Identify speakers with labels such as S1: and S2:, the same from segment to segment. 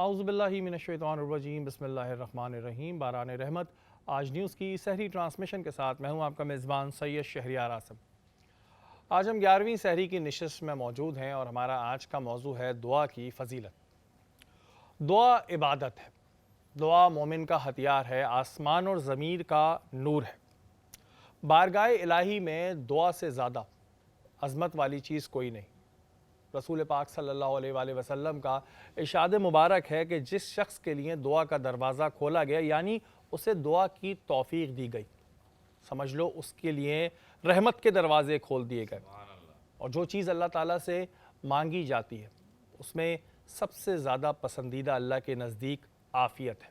S1: اعوذ باللہ من الشیطان الرجیم بسم اللہ الرحمن الرحیم باران رحمت۔ آج نیوز کی سحری ٹرانسمیشن کے ساتھ میں ہوں آپ کا میزبان سید شہریار عاصم۔ آج ہم 11ویں سحری کی نشست میں موجود ہیں اور ہمارا آج کا موضوع ہے دعا کی فضیلت۔ دعا عبادت ہے، دعا مومن کا ہتھیار ہے، آسمان اور زمین کا نور ہے۔ بارگاہ الہی میں دعا سے زیادہ عظمت والی چیز کوئی نہیں۔ رسول پاک صلی اللہ علیہ وآلہ وسلم کا ارشاد مبارک ہے کہ جس شخص کے لیے دعا کا دروازہ کھولا گیا یعنی اسے دعا کی توفیق دی گئی، سمجھ لو اس کے لیے رحمت کے دروازے کھول دیے گئے۔ اور جو چیز اللہ تعالیٰ سے مانگی جاتی ہے اس میں سب سے زیادہ پسندیدہ اللہ کے نزدیک عافیت ہے۔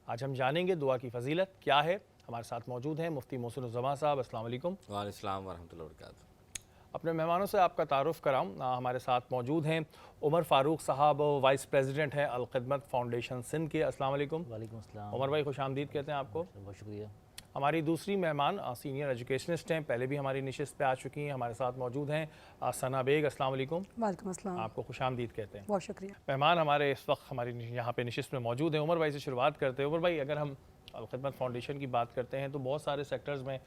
S1: آج ہم جانیں گے دعا کی فضیلت کیا ہے۔ ہمارے ساتھ موجود ہیں مفتی محسن الزماں صاحب، السلام علیکم۔
S2: وعلیکم السلام ورحمۃ اللہ وبرکاتہ۔
S1: اپنے مہمانوں سے آپ کا تعارف کراؤں۔ ہمارے ساتھ موجود ہیں عمر فاروق صاحب، وائس پریزیڈنٹ ہیں الخدمت فاؤنڈیشن سندھ کے، السلام علیکم۔
S3: وعلیکم السلام۔
S1: عمر بھائی خوش آمدید کہتے ہیں آپ کو۔
S3: بہت شکریہ۔
S1: ہماری دوسری مہمان سینئر ایجوکیشنسٹ ہیں، پہلے بھی ہماری نشست پہ آ چکی ہیں، ہمارے ساتھ موجود ہیں ثنا بیگ، السلام علیکم۔
S4: وعلیکم السلام۔
S1: آپ کو خوش آمدید کہتے ہیں۔
S4: بہت شکریہ۔
S1: مہمان ہمارے اس وقت ہماری یہاں پہ نشست میں موجود ہیں۔ عمر بھائی سے شروعات کرتے ہیں۔ عمر بھائی، اگر ہم الخدمت فاؤنڈیشن کی بات کرتے ہیں تو بہت سارے سیکٹرز میں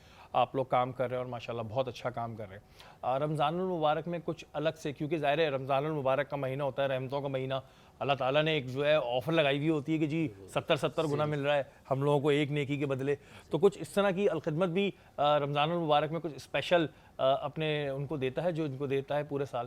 S1: آپ لوگ کام کر رہے ہیں اور ماشاءاللہ بہت اچھا کام کر رہے ہیں۔ رمضان المبارک میں کچھ الگ سے، کیونکہ ظاہر ہے رمضان المبارک کا مہینہ ہوتا ہے رحمتوں کا مہینہ، اللہ تعالیٰ نے ایک جو ہے آفر لگائی ہوئی ہوتی ہے کہ جی 70 گنا مل رہا ہے ہم لوگوں کو ایک نیکی کے بدلے، تو کچھ اس طرح کی الخدمت بھی رمضان المبارک میں کچھ اسپیشل اپنے ان کو دیتا ہے جو ان کو دیتا ہے پورے سال۔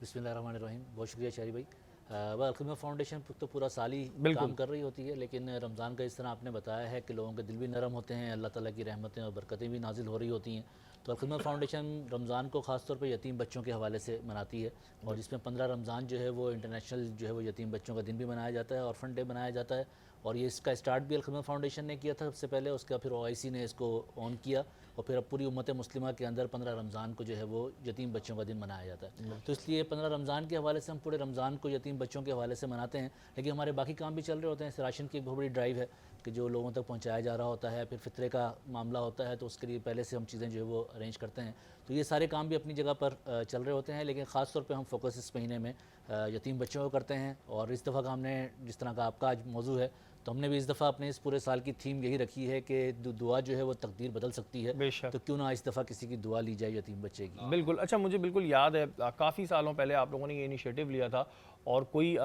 S3: بسم اللہ الرحمن الرحیم۔ بہت شکریہ شہری بھائی۔ الخدمت فاؤنڈیشن تو پورا سال ہی کام کر رہی ہوتی ہے، لیکن رمضان کا اس طرح آپ نے بتایا ہے کہ لوگوں کے دل بھی نرم ہوتے ہیں، اللہ تعالیٰ کی رحمتیں اور برکتیں بھی نازل ہو رہی ہوتی ہیں، تو الخدمت فاؤنڈیشن رمضان کو خاص طور پہ یتیم بچوں کے حوالے سے مناتی ہے، اور جس میں 15 رمضان جو ہے وہ انٹرنیشنل جو ہے وہ یتیم بچوں کا دن بھی منایا جاتا ہے، آرفن ڈے منایا جاتا ہے، اور یہ اس کا اسٹارٹ بھی الخدمت فاؤنڈیشن نے کیا تھا سب سے پہلے، اس کا پھر OIC نے اس کو آن کیا، اور پھر اب پوری امت مسلمہ کے اندر 15 رمضان کو جو ہے وہ یتیم بچوں کا دن منایا جاتا ہے۔ تو اس لیے 15 رمضان کے حوالے سے ہم پورے رمضان کو یتیم بچوں کے حوالے سے مناتے ہیں، لیکن ہمارے باقی کام بھی چل رہے ہوتے ہیں۔ راشن کی ایک بہت بڑی ڈرائیو ہے کہ جو لوگوں تک پہنچایا جا رہا ہوتا ہے، پھر فطرے کا معاملہ ہوتا ہے تو اس کے لیے پہلے سے ہم چیزیں جو ہے وہ ارینج کرتے ہیں، تو یہ سارے کام بھی اپنی جگہ پر چل رہے ہوتے ہیں، لیکن خاص طور پہ ہم فوکس اس مہینے میں یتیم بچوں کو کرتے ہیں۔ اور اس دفعہ کا ہم نے جس طرح کا آپ کا آج موضوع ہے تو ہم نے بھی اس دفعہ اپنے اس پورے سال کی تھیم یہی رکھی ہے کہ دعا جو ہے وہ تقدیر بدل سکتی ہے، تو کیوں نہ اس دفعہ کسی کی دعا لی جائے یتیم بچے کی۔
S1: بالکل۔ اچھا، مجھے بالکل یاد ہے کافی سالوں پہلے آپ لوگوں نے یہ انیشیٹو لیا تھا اور کوئی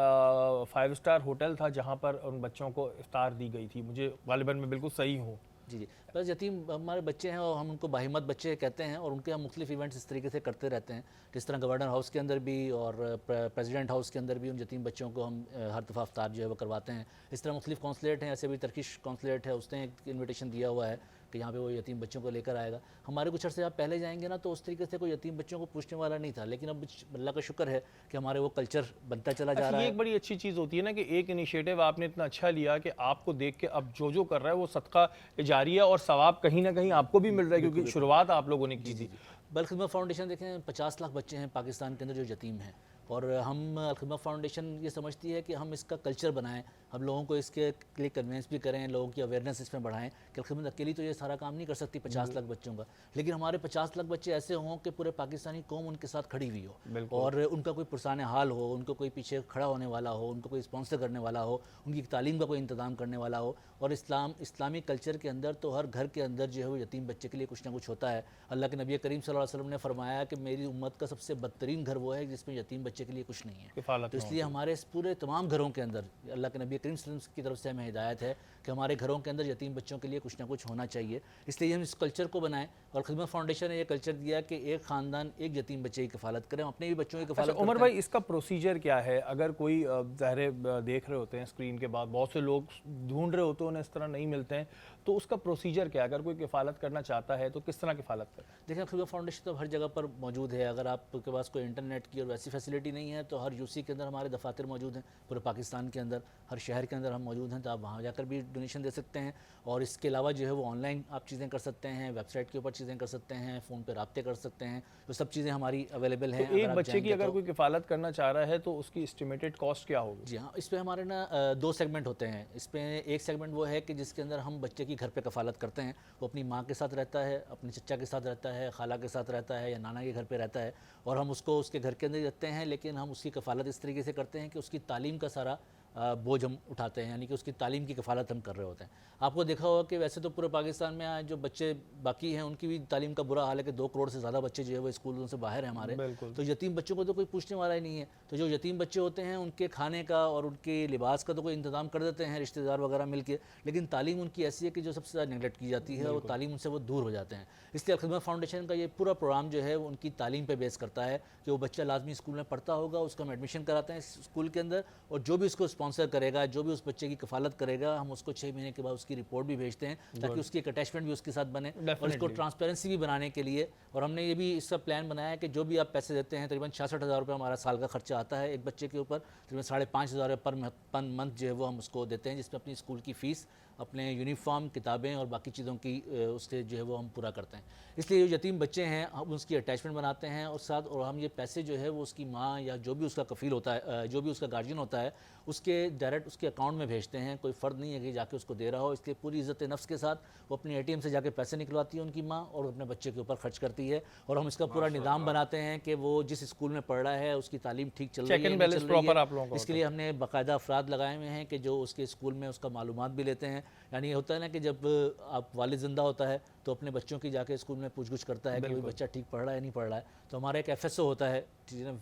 S1: 5 اسٹار ہوٹل تھا جہاں پر ان بچوں کو افطار دی گئی تھی، مجھے غالباً میں بالکل صحیح ہوں۔
S3: جی، بس یتیم ہمارے بچے ہیں اور ہم ان کو باہمت بچے کہتے ہیں، اور ان کے ہم مختلف ایونٹس اس طریقے سے کرتے رہتے ہیں، جس طرح گورنر ہاؤس کے اندر بھی اور پریزیڈنٹ ہاؤس کے اندر بھی ان یتیم بچوں کو ہم ہر دفعہ افطار جو ہے وہ کرواتے ہیں۔ اس طرح مختلف کونسلیٹ ہیں، ایسے بھی ترکش کونسلیٹ ہے، اس نے ایک انویٹیشن دیا ہوا ہے کہ یہاں پہ وہ یتیم بچوں کو لے کر آئے گا۔ ہمارے کچھ عرصے آپ پہلے جائیں گے نا تو اس طریقے سے کوئی یتیم بچوں کو پوچھنے والا نہیں تھا، لیکن اب اللہ کا شکر ہے کہ ہمارے وہ کلچر بنتا چلا جا رہا ہے۔
S1: یہ ایک بڑی اچھی چیز ہوتی ہے نا کہ ایک انیشیٹو آپ نے اتنا اچھا لیا کہ آپ کو دیکھ کے اب جو کر رہا ہے وہ صدقہ جاریہ اور ثواب کہیں نہ کہیں آپ کو بھی مل رہا ہے، کیونکہ شروعات آپ لوگوں نے کی تھی۔
S3: الخدمت فاؤنڈیشن دیکھیں 50 لاکھ بچے ہیں پاکستان کے اندر جو یتیم ہیں، اور ہم الخدمت فاؤنڈیشن یہ سمجھتی ہے کہ ہم اس کا کلچر بنائیں، ہم لوگوں کو اس کے لیے کنوینس بھی کریں، لوگوں کی اویئرنیس اس میں بڑھائیں کہ الخدمت اکیلی تو یہ سارا کام نہیں کر سکتی 50 لاکھ بچوں کا، لیکن ہمارے 50 لاکھ بچے ایسے ہوں کہ پورے پاکستانی قوم ان کے ساتھ کھڑی ہوئی ہو، اور ان کا کوئی پرسان حال ہو، ان کو کوئی پیچھے کھڑا ہونے والا ہو، ان کو کوئی اسپانسر کرنے والا ہو، ان کی تعلیم کا کوئی انتظام کرنے والا ہو، اور اسلامی کلچر کے اندر تو ہر گھر کے اندر جو ہے وہ یتیم بچے کے لیے کچھ نہ کچھ ہوتا ہے۔ اللہ کے نبی کریم صلی اللہ علیہ وسلم نے فرمایا کہ میری امت کا سب سے بدترین گھر وہ ہے جس میں یتیم بچے کے لیے کچھ نہیں ہے، تو اس لیے ہمارے اس پورے تمام گھروں کے اندر اللہ کے نبی کریم صلی اللہ علیہ وسلم کی طرف سے ہمیں ہدایت ہے کہ ہمارے گھروں کے اندر یتیم بچوں کے لیے کچھ نہ کچھ ہونا چاہیے، اس لیے ہم اس کلچر کو بنائیں، اور خدمت فاؤنڈیشن نے یہ کلچر دیا کہ ایک خاندان ایک یتیم بچے کی کفالت کریں، اپنے بھی بچوں کی کفالت کرتے ہیں۔
S1: عمر بھائی، اس کا پروسیجر کیا ہے؟ اگر کوئی ظاہر دیکھ رہے ہوتے ہیں اسکرین کے بعد، بہت سے لوگ ڈھونڈ رہے ہوتے ہیں انہیں اس طرح نہیں ملتے ہیں، تو اس کا پروسیجر کیا ہے؟ اگر کوئی کفالت کرنا چاہتا ہے تو کس طرح کفالت کرے؟
S3: دیکھیں خدمت فاؤنڈیشن تو ہر جگہ پر موجود ہے، اگر آپ کے پاس کوئی انٹرنیٹ کی اور ویسی فیسلٹی نہیں ہے تو ہر UC کے اندر ہمارے دفاتر موجود ہیں، پورے پاکستان کے اندر ہر شہر کے اندر ہم موجود ہیں، تو آپ وہاں جا کر بھی ڈونیشن دے سکتے ہیں، اور اس کے علاوہ جو ہے وہ آن لائن آپ چیزیں کر سکتے ہیں، ویب سائٹ کے اوپر چیزیں کر سکتے ہیں، فون پہ رابطے کر سکتے ہیں، تو سب چیزیں ہماری اویلیبل ہیں۔
S1: ایک بچے کی اگر کوئی کفالت کرنا چاہ رہا ہے تو اس کی اسٹیمیٹڈ کاسٹ کیا ہوگی؟
S3: جی ہاں، اس پہ ہمارے نا 2 سیگمنٹ ہوتے ہیں۔ اس پہ ایک سیگمنٹ وہ ہے کہ جس کے اندر ہم بچے کی گھر پہ کفالت کرتے ہیں، وہ اپنی ماں کے ساتھ رہتا ہے، اپنے چچا کے ساتھ رہتا ہے، خالہ کے ساتھ رہتا ہے یا نانا کے گھر پہ رہتا ہے، اور ہم اس کو اس کے گھر کے اندر رکھتے ہیں، لیکن ہم اس کی کفالت اس طریقے سے کرتے ہیں کہ اس کی تعلیم کا سارا بوجھ ہم اٹھاتے ہیں، یعنی کہ اس کی تعلیم کی کفالت ہم کر رہے ہوتے ہیں۔ آپ کو دیکھا ہوگا کہ ویسے تو پورے پاکستان میں جو بچے باقی ہیں ان کی بھی تعلیم کا برا حال ہے کہ 2 کروڑ سے زیادہ بچے جو ہے وہ اسکولوں سے باہر ہیں ہمارے،
S1: بالکل۔
S3: تو یتیم بچوں کو تو کوئی پوچھنے والا ہی نہیں ہے۔ تو جو یتیم بچے ہوتے ہیں ان کے کھانے کا اور ان کے لباس کا تو کوئی انتظام کر دیتے ہیں رشتہ دار وغیرہ مل کے، لیکن تعلیم ان کی ایسی ہے کہ جو سب سے زیادہ نیگلیکٹ کی جاتی ہے، وہ تعلیم ان سے وہ دور ہو جاتے ہیں۔ اس لیے الخدمت فاؤنڈیشن کا یہ پورا پروگرام جو ہے وہ ان کی تعلیم پہ بیس کرتا ہے کہ وہ بچہ لازمی اسکول میں پڑھتا ہوگا، اس کا ہم ایڈمیشن کراتے ہیں اسکول کے اندر، اور جو بھی اس کو اسپانسر کرے گا، جو بھی اس بچے کی کفالت کرے گا، ہم اس کو 6 مہینے کے بعد اس کی رپورٹ بھی بھیجتے ہیں تاکہ اس کی ایک اٹیچمنٹ بھی اس کے ساتھ بنے، اور اس کو ٹرانسپیرنسی بھی بنانے کے لیے۔ اور ہم نے یہ بھی اس کا پلان بنایا ہے کہ جو بھی آپ پیسے دیتے ہیں، تقریباً 66,000 روپے ہمارا سال کا خرچہ آتا ہے ایک بچے کے اوپر، تقریباً 5,500 روپے پر منتھ جو ہے وہ ہم اس کو دیتے ہیں، جس میں اپنی اسکول کی فیس، اپنے یونیفارم، کتابیں اور باقی چیزوں کی اس سے جو ہے وہ ہم پورا کرتے ہیں۔ اس لیے جو یتیم بچے ہیں ہم اس کی اٹیچمنٹ بناتے ہیں، اور ہم یہ پیسے جو ہے وہ اس کی ماں یا جو بھی اس کا کفیل ہوتا ہے، جو بھی اس کا گارجین ہوتا ہے، اس کے ڈائریکٹ اس کے اکاؤنٹ میں بھیجتے ہیں۔ کوئی فرد نہیں ہے کہ جا کے اس کو دے رہا ہو، اس لیے پوری عزت نفس کے ساتھ وہ اپنے اے ٹی ایم سے جا کے پیسے نکلواتی ہے ان کی ماں، اور اپنے بچے کے اوپر خرچ کرتی ہے۔ اور ہم اس کا پورا نظام بناتے ہیں کہ وہ جس اسکول میں پڑھ رہا ہے اس کی تعلیم ٹھیک چل رہی ہے نہیں چل رہی ہے۔ اس کے لیے ہم نے باقاعدہ افراد لگائے ہوئے ہیں کہ جو اس کے اسکول میں اس کا معلومات بھی لیتے ہیں۔ یعنی یہ ہوتا ہے نا کہ جب آپ والد زندہ ہوتا ہے تو اپنے بچوں کی جا کے اسکول میں پوچھ گچھ کرتا ہے کہ وہ بچہ ٹھیک پڑھ رہا ہے نہیں پڑھ رہا ہے، تو ہمارا ایک ایف ایس او ہوتا ہے،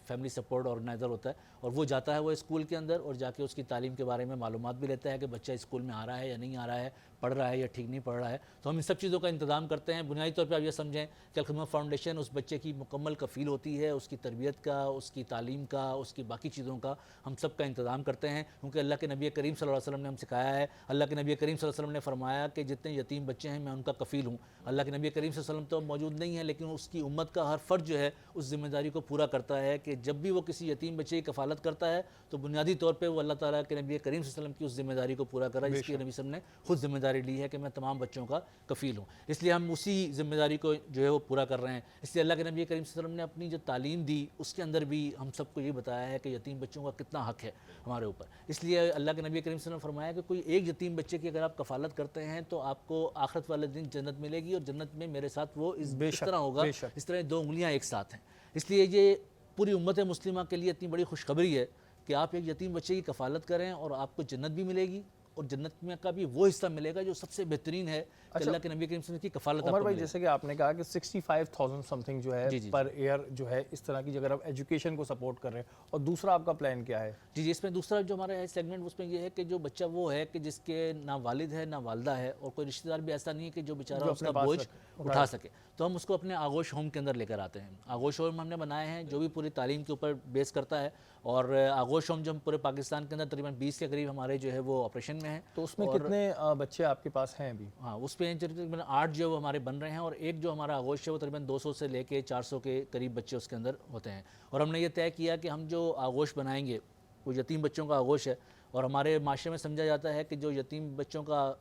S3: فیملی سپورٹ آرگنائزر ہوتا ہے، اور وہ جاتا ہے وہ اسکول کے اندر اور جا کے اس کی تعلیم کے بارے میں معلومات بھی لیتا ہے کہ بچہ اسکول میں آ رہا ہے یا نہیں آ رہا ہے، پڑھ رہا ہے یا ٹھیک نہیں پڑھ رہا ہے۔ تو ہم ان سب چیزوں کا انتظام کرتے ہیں۔ بنیادی طور پہ آپ یہ سمجھیں کہ الخدمت فاؤنڈیشن اس بچے کی مکمل کفیل ہوتی ہے، اس کی تربیت کا، اس کی تعلیم کا، اس کی باقی چیزوں کا ہم سب کا انتظام کرتے ہیں، کیونکہ اللہ کے نبی کریم صلی اللہ علیہ وسلم نے ہم سکھایا ہے۔ اللہ کے نبی کریم صلی اللہ علیہ وسلم نے فرمایا کہ جتنے یتیم بچے ہیں میں ان کا کفیل ہوں۔ اللہ کے نبی کریم صلی اللہ علیہ وسلم تو موجود نہیں ہے، لیکن اس کی امت کا ہر فرد جو ہے اس ذمہ داری کو پورا کرتا ہے کہ جب بھی وہ کسی یتیم بچے کی کفالت کرتا ہے تو بنیادی طور پہ وہ اللہ تعالیٰ کے نبی کریم صلی اللہ علیہ وسلم کی اس ذمہ داری کو پورا کر رہا ہے، جس کی نبی صلی اللہ علیہ وسلم نے خود ذمہ داری لی ہے کہ میں تمام بچوں کا کفیل ہوں۔ اس لیے ہم اسی ذمہ داری کو جو ہے وہ پورا کر رہے ہیں۔ اس لیے اللہ کے نبی کریم صلی اللہ علیہ وسلم نے اپنی جو تعلیم دی اس کے اندر بھی ہم سب کو یہ بتایا ہے کہ یتیم بچوں کا کتنا حق ہے ہمارے اوپر۔ اس لیے اللہ کے نبی کریم صلی اللہ علیہ وسلم نے فرمایا کہ کوئی ایک یتیم بچے کی اگر آپ کفالت کرتے ہیں تو آپ کو آخرت والے دن جنت ملے گی، اور جنت میں میرے ساتھ وہ اس طرح ہوگا، اس طرح 2 انگلیاں ایک ساتھ ہیں۔ اس لیے یہ پوری امت مسلمہ کے لیے اتنی بڑی خوشخبری ہے کہ آپ ایک یتیم بچے کی کفالت کریں اور آپ کو جنت بھی ملے گی، اور جنت میں کا بھی وہ حصہ ملے گا جو سب سے بہترین ہے کہ اللہ کے نبی کریم صلی اللہ علیہ وسلم کی کفالت آپ کو
S1: عمر بھائی
S3: ملے گی۔
S1: جیسے کہ آپ نے کہا کہ 65,000 سم تھنگ جو ہے پر ایئر جو ہے اس طرح کی، اگر آپ ایجوکیشن کو سپورٹ کر رہے ہیں، اور دوسرا آپ کا پلان کیا ہے؟
S3: جی اس میں دوسرا جو ہمارا ہے سیگمنٹ اس میں یہ ہے کہ جو بچہ وہ ہے کہ جس کے نہ والد ہے نہ والدہ ہے، اور کوئی رشتہ دار بھی ایسا نہیں ہے کہ جو بیچارہ اس کا بوجھ اٹھا سکے، تو ہم اس کو اپنے آغوش ہوم کے اندر لے کر آتے ہیں۔ آغوش ہوم ہم نے بنائے ہیں جو بھی پوری تعلیم کے اوپر بیس کرتا ہے، اور آغوش ہوم جو ہم پورے پاکستان کے اندر تقریباً 20 کے قریب ہمارے جو ہے وہ آپریشن میں ہیں۔
S1: تو اس میں کتنے بچے آپ کے پاس ہیں ابھی؟
S3: ہاں اس پہ تقریباً 8 جو وہ ہمارے بن رہے ہیں، اور ایک جو ہمارا آغوش ہے وہ تقریباً 200 سے لے کے 400 کے قریب بچے اس کے اندر ہوتے ہیں۔ اور ہم نے یہ طے کیا کہ ہم جو آغوش بنائیں گے وہ یتیم بچوں کا آغوش ہے، اور ہمارے معاشرے میں سمجھا جاتا ہے کہ جو یتیم بچوں کا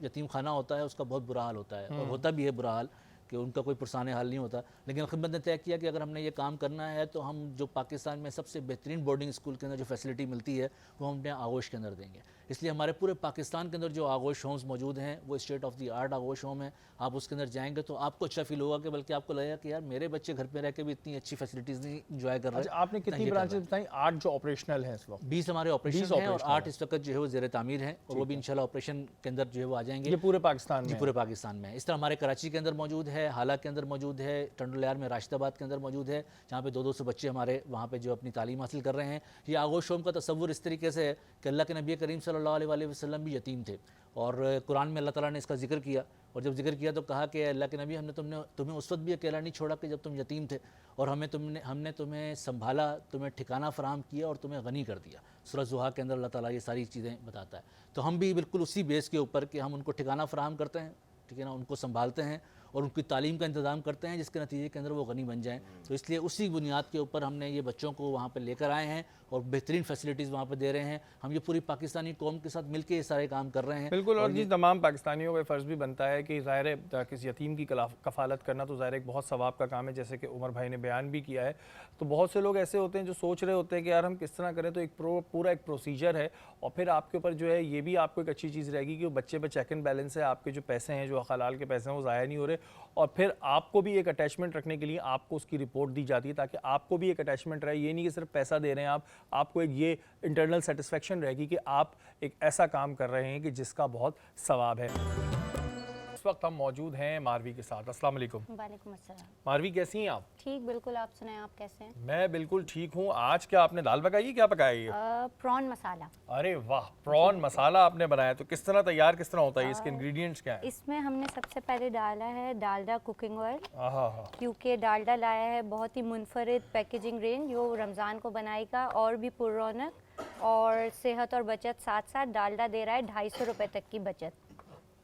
S3: یتیم خانہ ہوتا ہے اس کا بہت برا حال ہوتا ہے، اور ہوتا بھی ہے برا حال کہ ان کا کوئی پرسان حال نہیں ہوتا، لیکن خدمت نے طے کیا کہ اگر ہم نے یہ کام کرنا ہے تو ہم جو پاکستان میں سب سے بہترین بورڈنگ اسکول کے اندر جو فیسلٹی ملتی ہے وہ ہم اپنے آغوش کے اندر دیں گے۔ اس لیے ہمارے پورے پاکستان کے اندر جو آغوش ہومز موجود ہیں وہ state of the art Aghosh home ہے۔ آپ اس کے اندر جائیں گے تو آپ کو اچھا فیل ہوگا، کہ بلکہ آپ کو لگے گا کہ یار میرے بچے گھر پہ رہ کے بھی اتنی اچھی فیسلٹیز نہیں انجوائے کر رہے ہیں۔
S1: آپ نے کتنی برانچز بتائیں؟ 8 جو آپریشنل ہیں اس وقت؟
S3: 20 ہمارے آپریشن ہیں، اور 8 اس وقت جو ہے وہ زیر تعمیر ہیں، اور وہ بھی انشاءاللہ آپریشن کے اندر جو ہے وہ آ جائیں گے۔
S1: یہ پورے پاکستان میں؟
S3: جی پورے پاکستان میں۔ اس طرح ہمارے کراچی کے اندر موجود ہے، حالہ کے اندر موجود ہے، ٹنڈولیار میں راشد آباد کے اندر موجود ہے، جہاں پہ 200 بچے ہمارے وہاں پہ جو اپنی تعلیم حاصل کر رہے ہیں۔ یہ آغوش ہوم کا تصور اس طریقے سے ہے کہ اللہ کے نبی کریم صلی اللہ علیہ وسلم بھی یتیم تھے، اور قرآن میں اللہ تعالیٰ نے اس کا ذکر کیا، اور جب ذکر کیا تو کہا کہ اللہ کے نبی ہم نے تمہیں اس وقت بھی اکیلا نہیں چھوڑا کہ جب تم یتیم تھے، اور ہم نے تمہیں سنبھالا، تمہیں ٹھکانہ فراہم کیا اور تمہیں غنی کر دیا۔ سورہ زحا کے اندر اللہ تعالیٰ یہ ساری چیزیں بتاتا ہے۔ تو ہم بھی بالکل اسی بیس کے اوپر کہ ہم ان کو ٹھکانہ فراہم کرتے ہیں، ٹھیک ہے نا، ان کو سنبھالتے ہیں اور ان کی تعلیم کا انتظام کرتے ہیں، جس کے نتیجے کے اندر وہ غنی بن جائیں۔ تو اس لیے اسی بنیاد کے اوپر ہم نے یہ بچوں کو وہاں پہ لے کر آئے ہیں اور بہترین فیسلٹیز وہاں پہ دے رہے ہیں۔ ہم یہ پوری پاکستانی قوم کے ساتھ مل کے یہ سارے کام کر رہے ہیں۔
S1: بالکل، اور جی تمام پاکستانیوں کا فرض بھی بنتا ہے کہ ظاہر ہے کسی یتیم کی کفالت کرنا تو ظاہر ایک بہت ثواب کا کام ہے، جیسے کہ عمر بھائی نے بیان بھی کیا ہے۔ تو بہت سے لوگ ایسے ہوتے ہیں جو سوچ رہے ہوتے ہیں کہ یار ہم کس طرح کریں، تو ایک پورا ایک پروسیجر ہے، اور پھر آپ کے اوپر جو ہے یہ بھی آپ کو ایک اچھی چیز رہے گی کہ بچے پہ چیک اینڈ بیلنس ہے، آپ کے جو پیسے ہیں جو حلال کے پیسے ہیں وہ ضائع نہیں ہو رہے، اور پھر آپ کو بھی ایک اٹیچمنٹ رکھنے کے لیے آپ کو اس کی رپورٹ دی جاتی ہے تاکہ آپ کو بھی ایک اٹیچمنٹ رہے۔ یہ نہیں کہ صرف پیسہ دے رہے ہیں آپ، آپ کو ایک یہ انٹرنل سیٹسفیکشن رہے گی کہ آپ ایک ایسا کام کر رہے ہیں کہ جس کا بہت ثواب ہے۔ اس وقت ہم موجود ہیں ماروی کے ساتھ۔ السلام علیکم۔
S4: وعلیکم السلام۔
S1: ماروی کیسی ہیں آپ؟
S4: ٹھیک بالکل، آپ سنائیں آپ کیسے ہیں؟
S1: میں بالکل ٹھیک ہوں۔ آج کیا آپ نے دال پکائی ہے؟ کیا پکائی ہے؟
S4: پران مسالہ۔
S1: ارے واہ، پران مسالہ آپ نے بنایا، تو کس طرح تیار کس طرح ہوتا ہے؟ اس کے انگریڈینٹس کیا ہیں؟
S4: اس میں ہم نے سب سے پہلے ڈالا ہے ڈالڈا کوکنگ آئل،
S1: ہاں،
S4: کیونکہ ڈالڈا لایا ہے بہت ہی منفرد پیکیجنگ رینج جو رمضان کو بنائی کا اور بھی پر رونق اور صحت اور بچت ساتھ ساتھ ڈالڈا دے رہا ہے 250 روپے تک کی بچت۔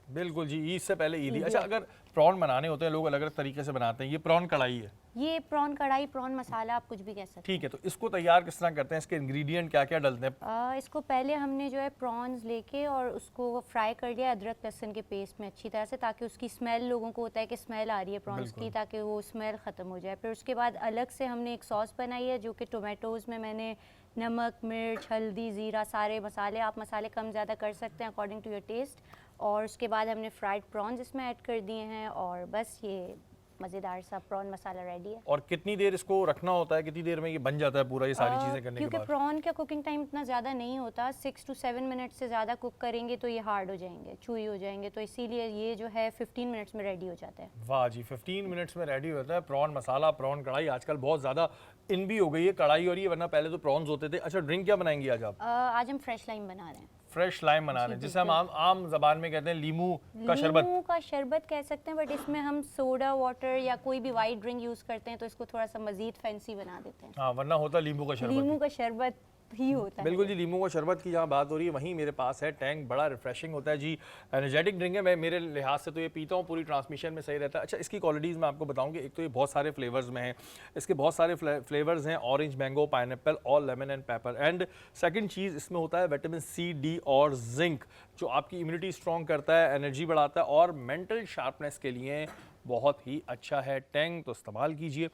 S1: بالکل جی، عید سے پہلے عید ہی۔ اچھا، اگر پران بنانے ہوتے ہیں لوگ الگ الگ طریقے سے بناتے ہیں، یہ پران کڑھائی ہے؟
S4: یہ پران کڑھائی، پران مسالہ، آپ کچھ بھی کہہ سکتے ہیں۔
S1: ٹھیک ہے، تو اس کو تیار کس طرح کرتے ہیں؟ اس کے انگریڈینٹ کیا کیا ڈلتے ہیں؟
S4: اس کو پہلے ہم نے جو ہے پرانز لے کے اور اس کو فرائی کر لیا ادرک لہسن کے پیسٹ میں اچھی طرح سے، تاکہ اس کی اسمیل، لوگوں کو ہوتا ہے کہ اسمیل آ رہی ہے پرانز کی، تاکہ وہ اسمیل ختم ہو جائے۔ پھر اس کے بعد الگ سے ہم نے ایک سوس بنائی ہے جو کہ ٹومیٹوز میں نے نمک، مرچ، ہلدی، زیرہ، سارے مسالے، آپ مسالے کم زیادہ کر سکتے ہیں اکارڈنگ ٹو یور ٹیسٹ، اور اس کے بعد ہم نے فرائیڈ پرانز اس میں ایڈ کر دیے ہیں، اور بس یہ مزیدار سا پران مسالہ ریڈی ہے۔
S1: اور کتنی دیر اس کو رکھنا ہوتا ہے؟ کتنی دیر میں یہ بن جاتا ہے پورا، یہ ساری چیزیں کرنے کے بعد؟
S4: کیونکہ پران کا کوکنگ ٹائم اتنا زیادہ نہیں ہوتا، 6 to 7 منٹ سے زیادہ کوک کریں گے تو یہ ہارڈ ہو جائیں گے، چوئی ہو جائیں گے، تو اسی لیے یہ جو ہے 15 منٹس میں ریڈی ہو جاتا ہے۔
S1: واہ جی، 15 منٹس میں ریڈی ہوتا ہے پران مسالہ، پران کڑھائی۔ آج کل بہت زیادہ ان بھی ہو گئی ہے کڑھائی، اور یہ ورنہ پہلے تو پرانز ہوتے تھے۔ اچھا، ڈرنک کیا بنائیں گی آج آپ؟
S4: آج ہم فریش لائم بنا رہے ہیں۔
S1: فریش لائم بنا رہے ہیں، جسے ہم عام زبان میں کہتے ہیں لیمو کا شربت۔
S4: لیمو کا شربت کہہ سکتے ہیں، بٹ اس میں ہم سوڈا واٹر یا کوئی بھی وائٹ ڈرنک یوز کرتے ہیں تو اس کو تھوڑا سا مزید فینسی بنا دیتے ہیں۔
S1: ہاں، ورنہ ہوتا لیمو کا شربت۔
S4: لیمو کا شربت ہی ہوتا ہے۔
S1: بالکل جی، لیمو کا شربت کی جہاں بات ہو رہی ہے وہیں میرے پاس ہے ٹینک، بڑا ریفریشنگ ہوتا ہے جی، انرجیٹک ڈرنک ہے۔ میں میرے لحاظ سے تو یہ پیتا ہوں، پوری ٹرانسمیشن میں صحیح رہتا ہے۔ اچھا، اس کی کوالٹیز میں آپ کو بتاؤں کہ ایک تو یہ بہت سارے فلیورز میں ہیں، اس کے بہت سارے فلیورز ہیں، اورنج، مینگو، پائن ایپل اور lemon and paper. And second چیز اس میں ہوتا ہے وٹامن سی، ڈی اور زنک، جو آپ کی امیونٹی اسٹرانگ کرتا ہے، انرجی بڑھاتا ہے اور مینٹل شارپنیس کے لیے بہت ہی اچھا ہے۔ ٹینک تو استعمال کیجئے۔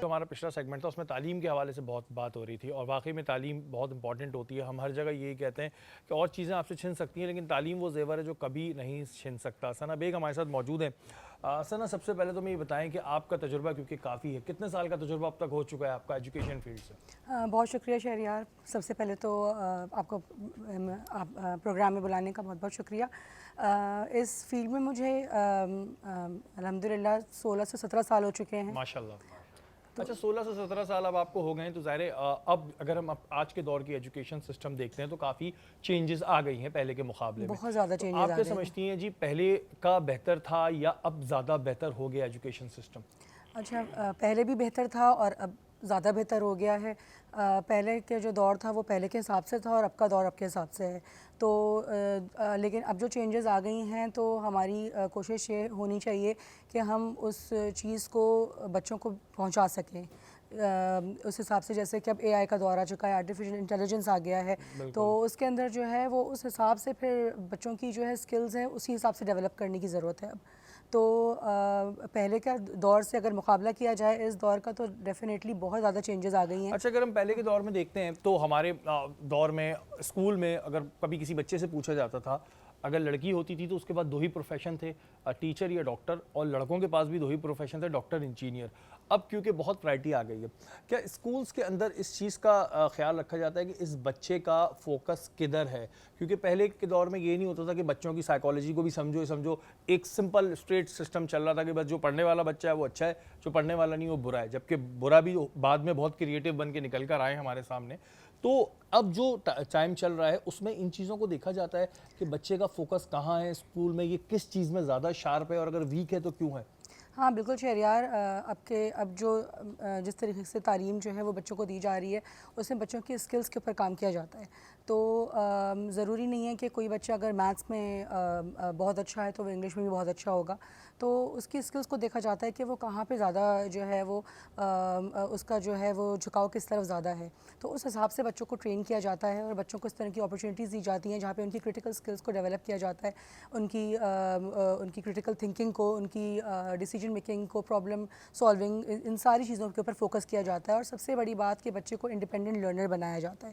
S1: جو ہمارا پچھلا سیگمنٹ تھا اس میں تعلیم کے حوالے سے بہت بات ہو رہی تھی، اور واقعی میں تعلیم بہت امپورٹنٹ ہوتی ہے۔ ہم ہر جگہ یہی کہتے ہیں کہ اور چیزیں آپ سے چھن سکتی ہیں لیکن تعلیم وہ زیور ہے جو کبھی نہیں چھن سکتا۔ ثنا بیگ ہمارے ساتھ موجود ہیں۔ ثنا، سب سے پہلے تو میں یہ بتائیں کہ آپ کا تجربہ کیونکہ کافی ہے، کتنے سال کا تجربہ اب تک ہو چکا ہے آپ کا ایجوکیشن فیلڈ سے؟
S5: بہت شکریہ شہریار، سب سے پہلے تو آپ کو پروگرام میں بلانے کا بہت بہت شکریہ۔ اس فیلڈ میں مجھے الحمدللہ 16 سے 17 سال ہو چکے ہیں۔
S1: ماشاءاللہ۔ اچھا، 16 سے 17 سال اب آپ کو ہو گئے ہیں، تو ظاہر ہے اب اگر ہم آج کے دور کی ایجوکیشن سسٹم دیکھتے ہیں تو کافی چینجز آ گئی ہیں پہلے کے مقابلے میں۔
S5: بہت زیادہ چینجز آ
S1: آپ
S5: گئے
S1: کیا
S5: ہیں۔
S1: سمجھتی ہیں جی، پہلے کا بہتر تھا یا اب زیادہ بہتر ہو گیا ایجوکیشن سسٹم؟
S5: اچھا، پہلے بھی بہتر تھا اور اب زیادہ بہتر ہو گیا ہے۔ پہلے کے جو دور تھا وہ پہلے کے حساب سے تھا اور اب کا دور اب کے حساب سے ہے، تو لیکن اب جو چینجز آ گئی ہیں تو ہماری کوشش یہ ہونی چاہیے کہ ہم اس چیز کو بچوں کو پہنچا سکیں اس حساب سے، جیسے کہ اب اے آئی کا دور آ چکا ہے، آرٹیفیشل انٹیلیجنس آ گیا ہے، تو اس کے اندر جو ہے وہ اس حساب سے پھر بچوں کی جو ہے اسکلز ہیں اسی حساب سے ڈیولپ کرنے کی ضرورت ہے اب۔ تو پہلے کا دور سے اگر مقابلہ کیا جائے اس دور کا تو ڈیفینیٹلی بہت زیادہ چینجز آ گئی ہیں۔
S1: اچھا، اگر ہم پہلے کے دور میں دیکھتے ہیں تو ہمارے دور میں اسکول میں اگر کبھی کسی بچے سے پوچھا جاتا تھا، اگر لڑکی ہوتی تھی تو اس کے بعد 2 ہی پروفیشن تھے، ٹیچر یا ڈاکٹر، اور لڑکوں کے پاس بھی 2 ہی پروفیشن تھے، ڈاکٹر، انجینئر۔ اب کیونکہ بہت ورائٹی آ گئی ہے، کیا اسکولز کے اندر اس چیز کا خیال رکھا جاتا ہے کہ اس بچے کا فوکس کدھر ہے؟ کیونکہ پہلے کے دور میں یہ نہیں ہوتا تھا کہ بچوں کی سائیکالوجی کو بھی سمجھو، ایک سمپل اسٹریٹ سسٹم چل رہا تھا کہ بس جو پڑھنے والا بچہ ہے وہ اچھا ہے، جو پڑھنے والا نہیں وہ برا ہے، جبکہ برا بھی بعد میں بہت کریٹیو بن کے نکل کر آئے ہمارے سامنے۔ تو اب جو ٹائم چل رہا ہے اس میں ان چیزوں کو دیکھا جاتا ہے کہ بچے کا فوکس کہاں ہے اسکول میں، یہ کس چیز میں زیادہ شارپ ہے، اور اگر ویک ہے تو کیوں ہے؟
S5: ہاں بالکل شہریار، اب جو جس طریقے سے تعلیم جو ہے وہ بچوں کو دی جا رہی ہے اس میں بچوں کی اسکلز کے اوپر کام کیا جاتا ہے، تو ضروری نہیں ہے کہ کوئی بچہ اگر میتھس میں بہت اچھا ہے تو وہ انگلش میں بھی بہت اچھا ہوگا، تو اس کی اسکلز کو دیکھا جاتا ہے کہ وہ کہاں پہ زیادہ جو ہے وہ اس کا جو ہے وہ جھکاؤ کس طرف زیادہ ہے، تو اس حساب سے بچوں کو ٹرین کیا جاتا ہے اور بچوں کو اس طرح کی اپرچونیٹیز دی جاتی ہیں جہاں پہ ان کی کرٹیکل اسکلز کو ڈیولپ کیا جاتا ہے، ان کی کرٹیکل تھنکنگ کو، ان کی ڈیسیجن میکنگ کو، پرابلم سالونگ، ان ساری چیزوں کے اوپر فوکس کیا جاتا ہے، اور سب سے بڑی بات کہ بچے کو انڈیپینڈنٹ لرنر بنایا جاتا ہے۔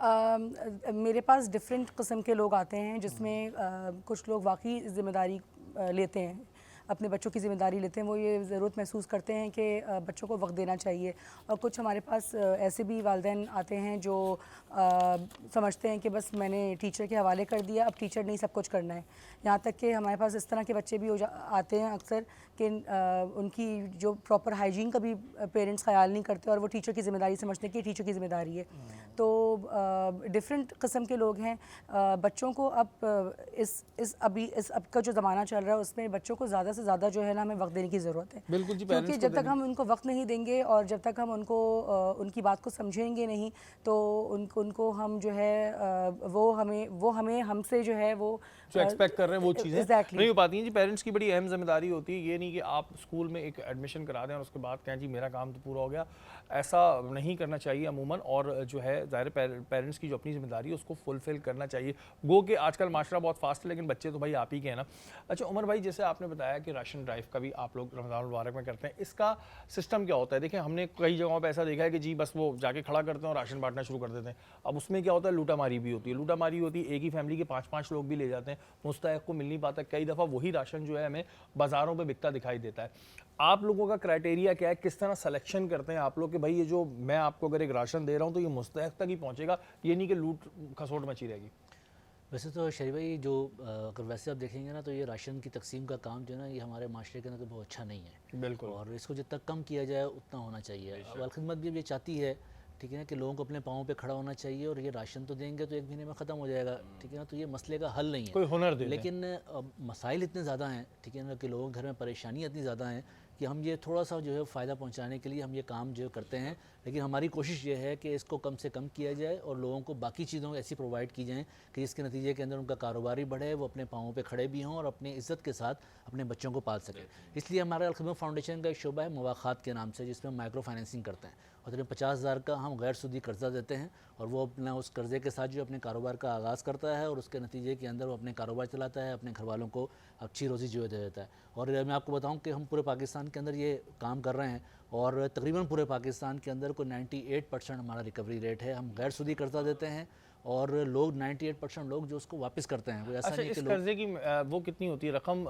S5: میرے پاس ڈفرینٹ قسم کے لوگ آتے ہیں جس میں کچھ لوگ واقعی ذمہ داری لیتے ہیں, اپنے بچوں کی ذمہ داری لیتے ہیں, وہ یہ ضرورت محسوس کرتے ہیں کہ بچوں کو وقت دینا چاہیے. اور کچھ ہمارے پاس ایسے بھی والدین آتے ہیں جو سمجھتے ہیں کہ بس میں نے ٹیچر کے حوالے کر دیا, اب ٹیچر نہیں سب کچھ کرنا ہے. یہاں تک کہ ہمارے پاس اس طرح کے بچے بھی آتے ہیں اکثر کہ ان کی جو پراپر ہائیجین کا بھی پیرنٹس خیال نہیں کرتے اور وہ ٹیچر کی ذمہ داری سمجھتے ہیں کہ ٹیچر کی ذمہ داری ہے. تو ڈفرینٹ قسم کے لوگ ہیں. بچوں کو اب اب کا جو زمانہ چل رہا ہے اس میں بچوں کو زیادہ سے زیادہ جو ہے نا ہمیں وقت دینے کی ضرورت ہے.
S1: بالکل جی,
S5: کیونکہ جب تک ہم ان کو وقت نہیں دیں گے اور جب تک ہم ان کو ان کی بات کو سمجھیں گے نہیں تو ان کو ہم جو ہے وہ ہمیں ہم سے جو ہے وہ
S1: جو ایکسپیکٹ کر رہے ہیں وہ چیزیں نہیں ہو پاتی ہیں. جی پیرنٹس کی بڑی اہم ذمہ داری ہوتی ہے, یہ نہیں کہ آپ اسکول میں ایک ایڈمیشن کرا دیں اور اس کے بعد کہیں جی میرا کام تو پورا ہو گیا. ایسا نہیں کرنا چاہیے عموماً, اور جو ہے ظاہر پیرنٹس کی جو اپنی ذمہ داری ہے اس کو فلفل کرنا چاہیے. گو کہ آج کل معاشرہ بہت فاسٹ ہے لیکن بچے تو بھائی آپ ہی کے ہیں نا. اچھا عمر بھائی, جیسے آپ نے بتایا کہ راشن ڈرائیو کا بھی آپ لوگ رمضان المبارک میں کرتے ہیں, اس کا سسٹم کیا ہوتا ہے؟ دیکھیں ہم نے کئی جگہوں پہ ایسا دیکھا ہے کہ جی بس وہ جا کے کھڑا کرتے ہیں اور راشن بانٹنا شروع کر دیتے ہیں. اب اس میں کیا ہوتا ہے, لوٹا ماری بھی ہوتی ہے. لوٹا ماری ہوتی ہے, ایک ہی فیملی کے 5 لوگ بھی لے جاتے ہیں, مستحق کو مل نہیں پاتا. کئی دفعہ وہی راشن جو ہے ہمیں بازاروں پہ بکتا دکھائی دیتا ہے. آپ لوگوں کا کرائٹیریا کیا ہے, کس طرح سلیکشن کرتے ہیں آپ لوگ کہ بھائی یہ جو میں آپ کو اگر ایک راشن دے رہا ہوں تو یہ مستحق تک ہی پہنچے گا, یہ نہیں کہ لوٹ کھسوٹ مچی رہے گی؟
S3: ویسے تو شریف بھائی جو اگر ویسے آپ دیکھیں گے نا تو یہ راشن کی تقسیم کا کام جو ہے نا یہ ہمارے معاشرے کے اندر بہت اچھا نہیں ہے.
S1: بالکل,
S3: اور اس کو جتنا کم کیا جائے اتنا ہونا چاہیے. والخدمت بھی یہ چاہتی ہے, ٹھیک ہے نا, کہ لوگوں کو اپنے پاؤں پہ کھڑا ہونا چاہیے. اور یہ راشن تو دیں گے تو 1 مہینے میں ختم ہو جائے گا, ٹھیک ہے نا, تو یہ مسئلے کا حل نہیں ہے.
S1: کوئی ہنر دے دیں.
S3: لیکن مسائل اتنے زیادہ ہیں, ٹھیک ہے نا, کہ لوگوں کے گھر میں پریشانیاں اتنی زیادہ ہیں کہ ہم یہ تھوڑا سا جو ہے فائدہ پہنچانے کے لیے ہم یہ کام جو کرتے ہیں. لیکن ہماری کوشش یہ ہے کہ اس کو کم سے کم کیا جائے اور لوگوں کو باقی چیزوں ایسی پرووائڈ کی جائیں کہ اس کے نتیجے کے اندر ان کا کاروبار بھی بڑھے, وہ اپنے پاؤں پہ کھڑے بھی ہوں اور اپنی عزت کے ساتھ اپنے بچوں کو پال سکیں. اس لیے ہمارا الخدمت فاؤنڈیشن کا ایک شعبہ ہے مواخات کے نام سے, جس میں مائکرو فائنینسنگ کرتے ہیں. اور تقریباً 50,000 کا ہم غیر سودی قرضہ دیتے ہیں اور وہ اپنا اس قرضے کے ساتھ جو اپنے کاروبار کا آغاز کرتا ہے اور اس کے نتیجے کے اندر وہ اپنے کاروبار چلاتا ہے, اپنے گھر والوں کو اچھی روزی جو دے دیتا ہے. اور میں آپ کو بتاؤں کہ ہم پورے پاکستان کے اندر یہ کام کر رہے ہیں اور تقریباً پورے پاکستان کے اندر کوئی 98% ہمارا ریکوری ریٹ ہے. ہم غیر سودی قرضہ دیتے ہیں اور لوگ 98% لوگ جو اس کو واپس کرتے ہیں. وہ ایسا
S1: اچھا,
S3: نہیں
S1: اس
S3: کہ
S1: قرضے کی وہ کتنی ہوتی ہے رقم,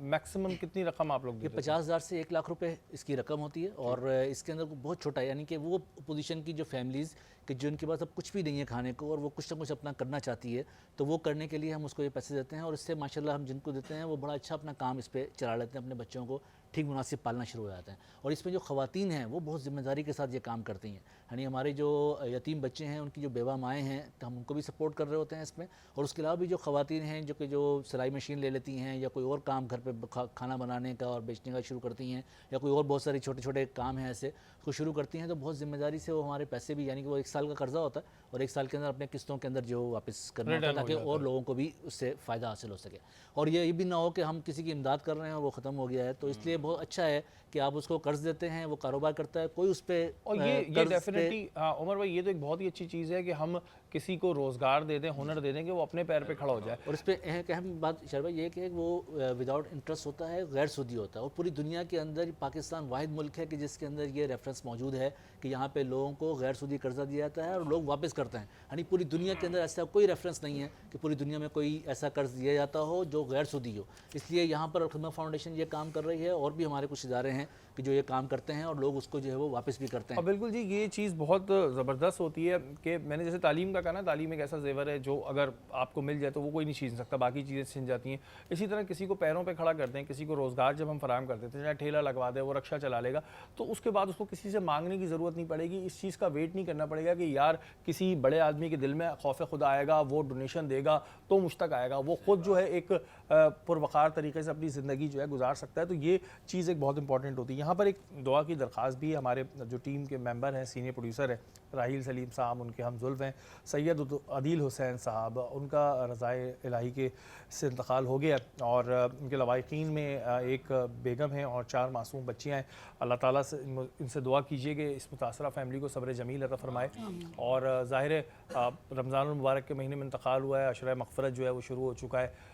S1: میکسیمم کتنی رقم آپ لوگ
S3: یہ
S1: دیتے ہیں؟
S3: 50,000 سے 1 لاکھ روپے اس کی رقم ہوتی ہے. اور اس کے اندر بہت چھوٹا ہے, یعنی کہ وہ پوزیشن کی جو فیملیز کہ جن کے پاس اب کچھ بھی نہیں ہے کھانے کو اور وہ کچھ نہ کچھ اپنا کرنا چاہتی ہے, تو وہ کرنے کے لیے ہم اس کو یہ پیسے دیتے ہیں. اور اس سے ماشاءاللہ ہم جن کو دیتے ہیں وہ بڑا اچھا اپنا کام اس پہ چلا لیتے ہیں, اپنے بچوں کو ٹھیک مناسب پالنا شروع ہو جاتے ہیں. اور اس میں جو خواتین ہیں وہ بہت ذمہ داری کے ساتھ یہ کام کرتی ہیں. یعنی ہمارے جو یتیم بچے ہیں ان کی جو بیوہ مائیں ہیں تو ہم ان کو بھی سپورٹ کر رہے ہوتے ہیں اس میں. اور اس کے علاوہ بھی جو خواتین ہیں جو سلائی مشین لے لیتی ہیں یا کوئی اور کام گھر پہ کھانا بنانے کا اور بیچنے کا شروع کرتی ہیں, یا کوئی اور بہت ساری چھوٹے چھوٹے کام ہیں ایسے کو شروع کرتی ہیں, تو بہت ذمہ داری سے وہ ہمارے پیسے بھی, یعنی کہ وہ 1 سال کا قرضہ ہوتا ہے اور 1 سال کے اندر اپنے قسطوں کے اندر جو واپس کرنا ہوتا ہے تاکہ اور لوگوں کو بھی اس سے فائدہ حاصل ہو سکے. اور یہ بھی نہ ہو کہ ہم کسی کی امداد کر رہے ہیں اور وہ ختم ہو گیا ہے. تو اس لیے بہت اچھا ہے کہ آپ اس کو قرض دیتے ہیں, وہ کاروبار کرتا ہے, کوئی اس پہ
S1: اور یہ ڈیفینیٹلی عمر بھائی یہ تو ایک بہت ہی اچھی چیز ہے کہ ہم کسی کو روزگار دے دیں, ہنر دے دیں کہ وہ اپنے پیر پہ کھڑا ہو جائے.
S3: اور اس پہ ایک اہم بات شرح بھائی یہ کہ وہ وداؤٹ انٹرسٹ ہوتا ہے, غیر سودی ہوتا ہے. اور پوری دنیا کے اندر پاکستان واحد ملک ہے کہ جس کے اندر یہ ریفرنس موجود ہے کہ یہاں پہ لوگوں کو غیر سودی قرضہ دیا جاتا ہے اور لوگ واپس کرتے ہیں. یعنی پوری دنیا کے اندر ایسا کوئی ریفرنس نہیں ہے کہ پوری دنیا میں کوئی ایسا قرض دیا جاتا ہو جو غیر سودی ہو. اس لیے یہاں پر الخدمت فاؤنڈیشن یہ کام کر رہی ہے, اور بھی ہمارے کچھ ادارے ہیں کہ جو یہ کام کرتے ہیں اور لوگ اس کو جو ہے وہ واپس بھی کرتے ہیں.
S1: بالکل جی, یہ چیز بہت زبردست ہوتی ہے کہ میں نے جیسے تعلیم کا کہا نا, تعلیم ایک ایسا زیور ہے جو اگر آپ کو مل جائے تو وہ کوئی نہیں چھین سکتا, باقی چیزیں چھن جاتی ہیں. اسی طرح کسی کو پیروں پہ کھڑا کرتے ہیں, کسی کو روزگار جب ہم فراہم کرتے ہیں, چاہے ٹھیلا لگوا دے, وہ رکشہ چلا لے گا, تو اس کے بعد اس کو کسی سے مانگنے کی ضرورت نہیں پڑے گی. اس چیز کا ویٹ نہیں کرنا پڑے گا کہ یار کسی بڑے آدمی کے دل میں خوف خدا آئے گا, وہ ڈونیشن دے گا تو مجھ تک آئے گا. وہ خود جو ہے ایک پروقار طریقے سے اپنی زندگی جو ہے گزار سکتا ہے. تو یہ چیز ایک بہت امپورٹنٹ ہوتی ہے. یہاں پر ایک دعا کی درخواست بھی ہے. ہمارے جو ٹیم کے ممبر ہیں, سینئر پروڈیوسر ہیں راحیل سلیم صاحب, ان کے ہم زلف ہیں سید عدیل حسین صاحب, ان کا رضائے الہی کے سے انتقال ہو گیا, اور ان کے لواحقین میں ایک بیگم ہیں اور 4 معصوم بچیاں ہیں. اللہ تعالیٰ سے ان سے دعا کیجیے کہ اس متاثرہ فیملی کو صبر جمیل عطا فرمائے. اور ظاہر ہے رمضان المبارک کے مہینے میں انتقال ہوا ہے, عشرہ مغفرت جو ہے وہ شروع ہو چکا ہے.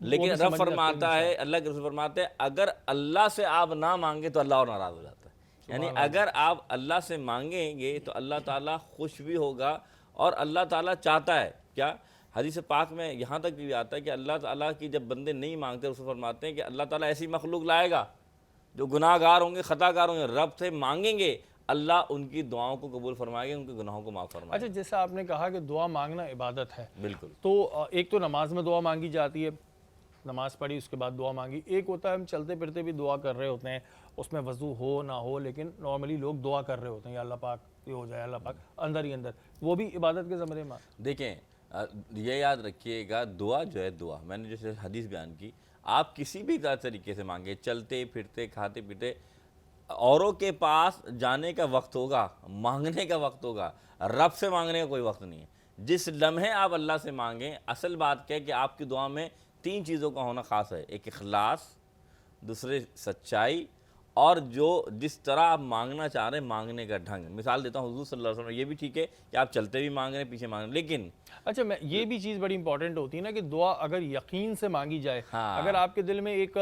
S2: لیکن رب فرماتا ہے, اللہ کے رسول فرماتے ہیں اگر اللہ سے آپ نہ مانگے تو اللہ اور ناراض ہو جاتا ہے. یعنی اگر آپ اللہ سے مانگیں گے تو اللہ تعالیٰ خوش بھی ہوگا, اور اللہ تعالیٰ چاہتا ہے کیا, حدیث پاک میں یہاں تک بھی آتا ہے کہ اللہ تعالیٰ کی جب بندے نہیں مانگتے, رسول فرماتے ہیں کہ اللہ تعالیٰ ایسی مخلوق لائے گا جو گناہ گار ہوں گے, خطا کار ہوں گے, رب سے مانگیں گے, اللہ ان کی دعاؤں کو قبول فرمائے گا, ان کے گناہوں کو معاف فرمائے گا.
S1: اچھا, جیسا آپ نے کہا کہ دعا مانگنا عبادت ہے,
S2: بالکل.
S1: تو ایک تو نماز میں دعا مانگی جاتی ہے, نماز پڑھی اس کے بعد دعا مانگی. ایک ہوتا ہے ہم چلتے پھرتے بھی دعا کر رہے ہوتے ہیں, اس میں وضو ہو نہ ہو, لیکن نارملی لوگ دعا کر رہے ہوتے ہیں, یا اللہ پاک یہ ہو جائے, اللہ پاک اندر ہی اندر, وہ بھی عبادت کے زمرے میں.
S2: دیکھیں یہ یاد رکھیے گا, دعا جو ہے دعا, میں نے جیسے حدیث بیان کی, آپ کسی بھی طریقے سے مانگے, چلتے پھرتے کھاتے پیتے, اوروں کے پاس جانے کا وقت ہوگا, مانگنے کا وقت ہوگا, رب سے مانگنے کا کوئی وقت نہیں ہے. جس لمحے آپ اللہ سے مانگیں, اصل بات کیا ہے کہ آپ کی دعا میں 3 چیزوں کا ہونا خاص ہے. ایک اخلاص, دوسرے سچائی, اور جو جس طرح آپ مانگنا چاہ رہے ہیں مانگنے کا ڈھنگ. مثال دیتا ہوں, حضور صلی اللہ علیہ وسلم, یہ بھی ٹھیک ہے کہ آپ چلتے بھی مانگ رہے ہیں, پیچھے مانگ رہے ہیں, لیکن
S1: اچھا یہ بھی چیز بڑی امپورٹنٹ ہوتی ہے نا کہ دعا اگر یقین سے مانگی جائے, اگر آپ کے دل میں ایک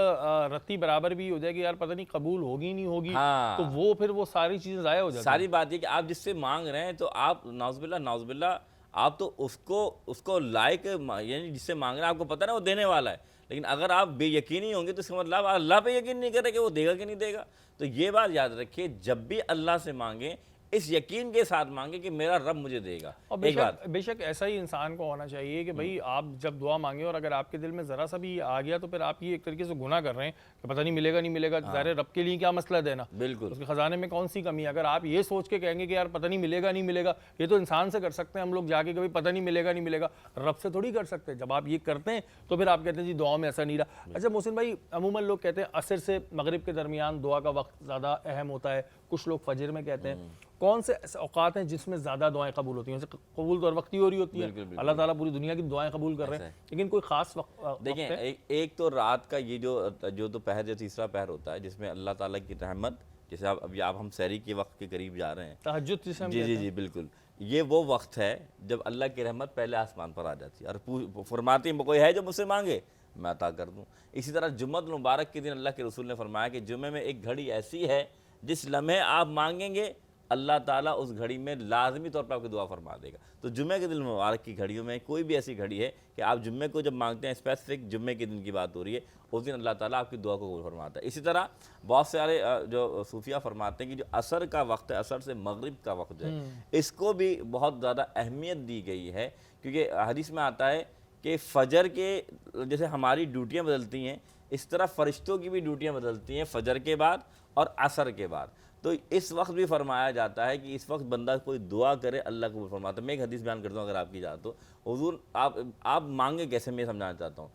S1: رتی برابر بھی ہو جائے کہ یار پتہ نہیں قبول ہوگی نہیں ہوگی, تو وہ پھر وہ ساری چیزیں ضائع ہو جاتی ہیں.
S2: ساری بات یہ کہ آپ جس سے مانگ رہے ہیں تو آپ نعوذ باللہ آپ تو اس کو لائق, یعنی جس سے مانگ رہے ہیں آپ کو پتہ نا وہ دینے والا ہے, لیکن اگر آپ بے یقینی ہوں گے تو اس کا مطلب اللہ پہ یقین نہیں کر رہے کہ وہ دے گا کہ نہیں دے گا. تو یہ بات یاد رکھیے, جب بھی اللہ سے مانگیں اس یقین کے ساتھ مانگیں کہ میرا رب مجھے دے گا.
S1: اور بے شک ایسا ہی انسان کو ہونا چاہیے کہ بھئی آپ جب دعا مانگیں اور اگر آپ کے دل میں ذرا سا بھی آ گیا تو پھر آپ یہ ایک طریقے سے گناہ کر رہے ہیں کہ پتہ نہیں ملے گا نہیں ملے گا. ظاہر رب کے لیے کیا مسئلہ دینا,
S2: بالکل,
S1: اس کے خزانے میں کون سی کمی ہے. اگر آپ یہ سوچ کے کہیں گے کہ یار پتہ نہیں ملے گا نہیں ملے گا, یہ تو انسان سے کر سکتے ہیں ہم لوگ جا کے, کبھی پتہ نہیں ملے گا نہیں ملے گا, رب سے تھوڑی کر سکتے. جب آپ یہ کرتے ہیں تو پھر آپ کہتے ہیں جی دعاؤں میں ایسا نہیں رہا. اچھا محسن بھائی, عموماً لوگ کہتے ہیں عصر سے مغرب کے درمیان دعا کا وقت زیادہ اہم ہوتا ہے, کچھ لوگ فجر میں کہتے ہیں. کون سے اوقات ہیں جس میں زیادہ دعائیں قبول ہوتی ہیں؟ قبول تو ہر وقت ہی ہو رہی ہوتی ہے, اللہ تعالیٰ پوری دنیا کی دعائیں قبول کر رہے ہیں, لیکن کوئی خاص وقت
S2: دیکھیں ایک تو رات کا یہ جو دوپہر جو تیسرا پہر ہوتا ہے جس میں اللہ تعالیٰ کی رحمت, جیسے ابھی آپ ہم سحری کے وقت کے قریب جا رہے ہیں,
S1: تہجد جسے ہم
S2: جی جی بالکل, یہ وہ وقت ہے جب اللہ کی رحمت پہلے آسمان پر آ جاتی ہے اور فرماتی ہے کوئی ہے جو مجھ سے مانگے میں عطا کر دوں. اسی طرح جمعہ المبارک کے دن اللہ کے رسول نے فرمایا کہ جمعے میں ایک گھڑی ایسی ہے جس لمحے آپ مانگیں گے اللہ تعالیٰ اس گھڑی میں لازمی طور پر آپ کی دعا فرما دے گا. تو جمعہ کے دن مبارک کی گھڑیوں میں کوئی بھی ایسی گھڑی ہے کہ آپ جمعے کو جب مانگتے ہیں, اسپیسیفک جمعے کے دن کی بات ہو رہی ہے, اس دن اللہ تعالیٰ آپ کی دعا کو قبول فرماتا ہے. اسی طرح بہت سارے جو صوفیہ فرماتے ہیں کہ جو عصر کا وقت ہے, عصر سے مغرب کا وقت ہے, اس کو بھی بہت زیادہ اہمیت دی گئی ہے, کیونکہ حدیث میں آتا ہے کہ فجر کے جیسے ہماری ڈیوٹیاں بدلتی ہیں اس طرح فرشتوں کی بھی ڈیوٹیاں بدلتی ہیں فجر کے بعد اور عصر کے بعد. تو اس وقت بھی فرمایا جاتا ہے کہ اس وقت بندہ کوئی دعا کرے اللہ قبول فرماتا ہے. میں ایک حدیث بیان کرتا ہوں اگر آپ کی اجازت ہو. حضور آپ مانگے کیسے, میں سمجھانا چاہتا ہوں.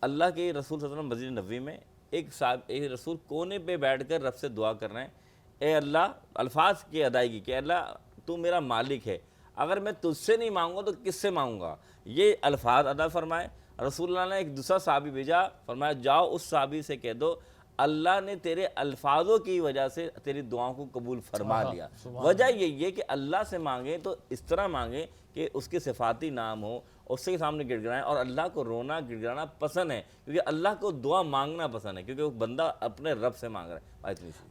S2: اللہ کے رسول صلی اللہ علیہ وسلم مسجد نبوی میں ایک رسول کونے پہ بیٹھ کر رب سے دعا کر رہے ہیں, اے اللہ, الفاظ کی ادائیگی کہ اللہ تو میرا مالک ہے, اگر میں تجھ سے نہیں مانگوں تو کس سے مانگوں گا, یہ الفاظ ادا فرمائے. رسول اللہ نے ایک دوسرا صحابی بھیجا, فرمایا جاؤ اس صحابی سے کہہ دو اللہ نے تیرے الفاظوں کی وجہ سے تیری دعاؤں کو قبول فرما لیا. وجہ یہی ہے کہ اللہ سے مانگیں تو اس طرح مانگیں کہ اس کے صفاتی نام ہو, اس کے سامنے گڑ گڑائیں, اور اللہ کو رونا گڑ گڑانا پسند ہے کیونکہ اللہ کو دعا مانگنا پسند ہے, کیونکہ وہ بندہ اپنے رب سے مانگ رہا ہے.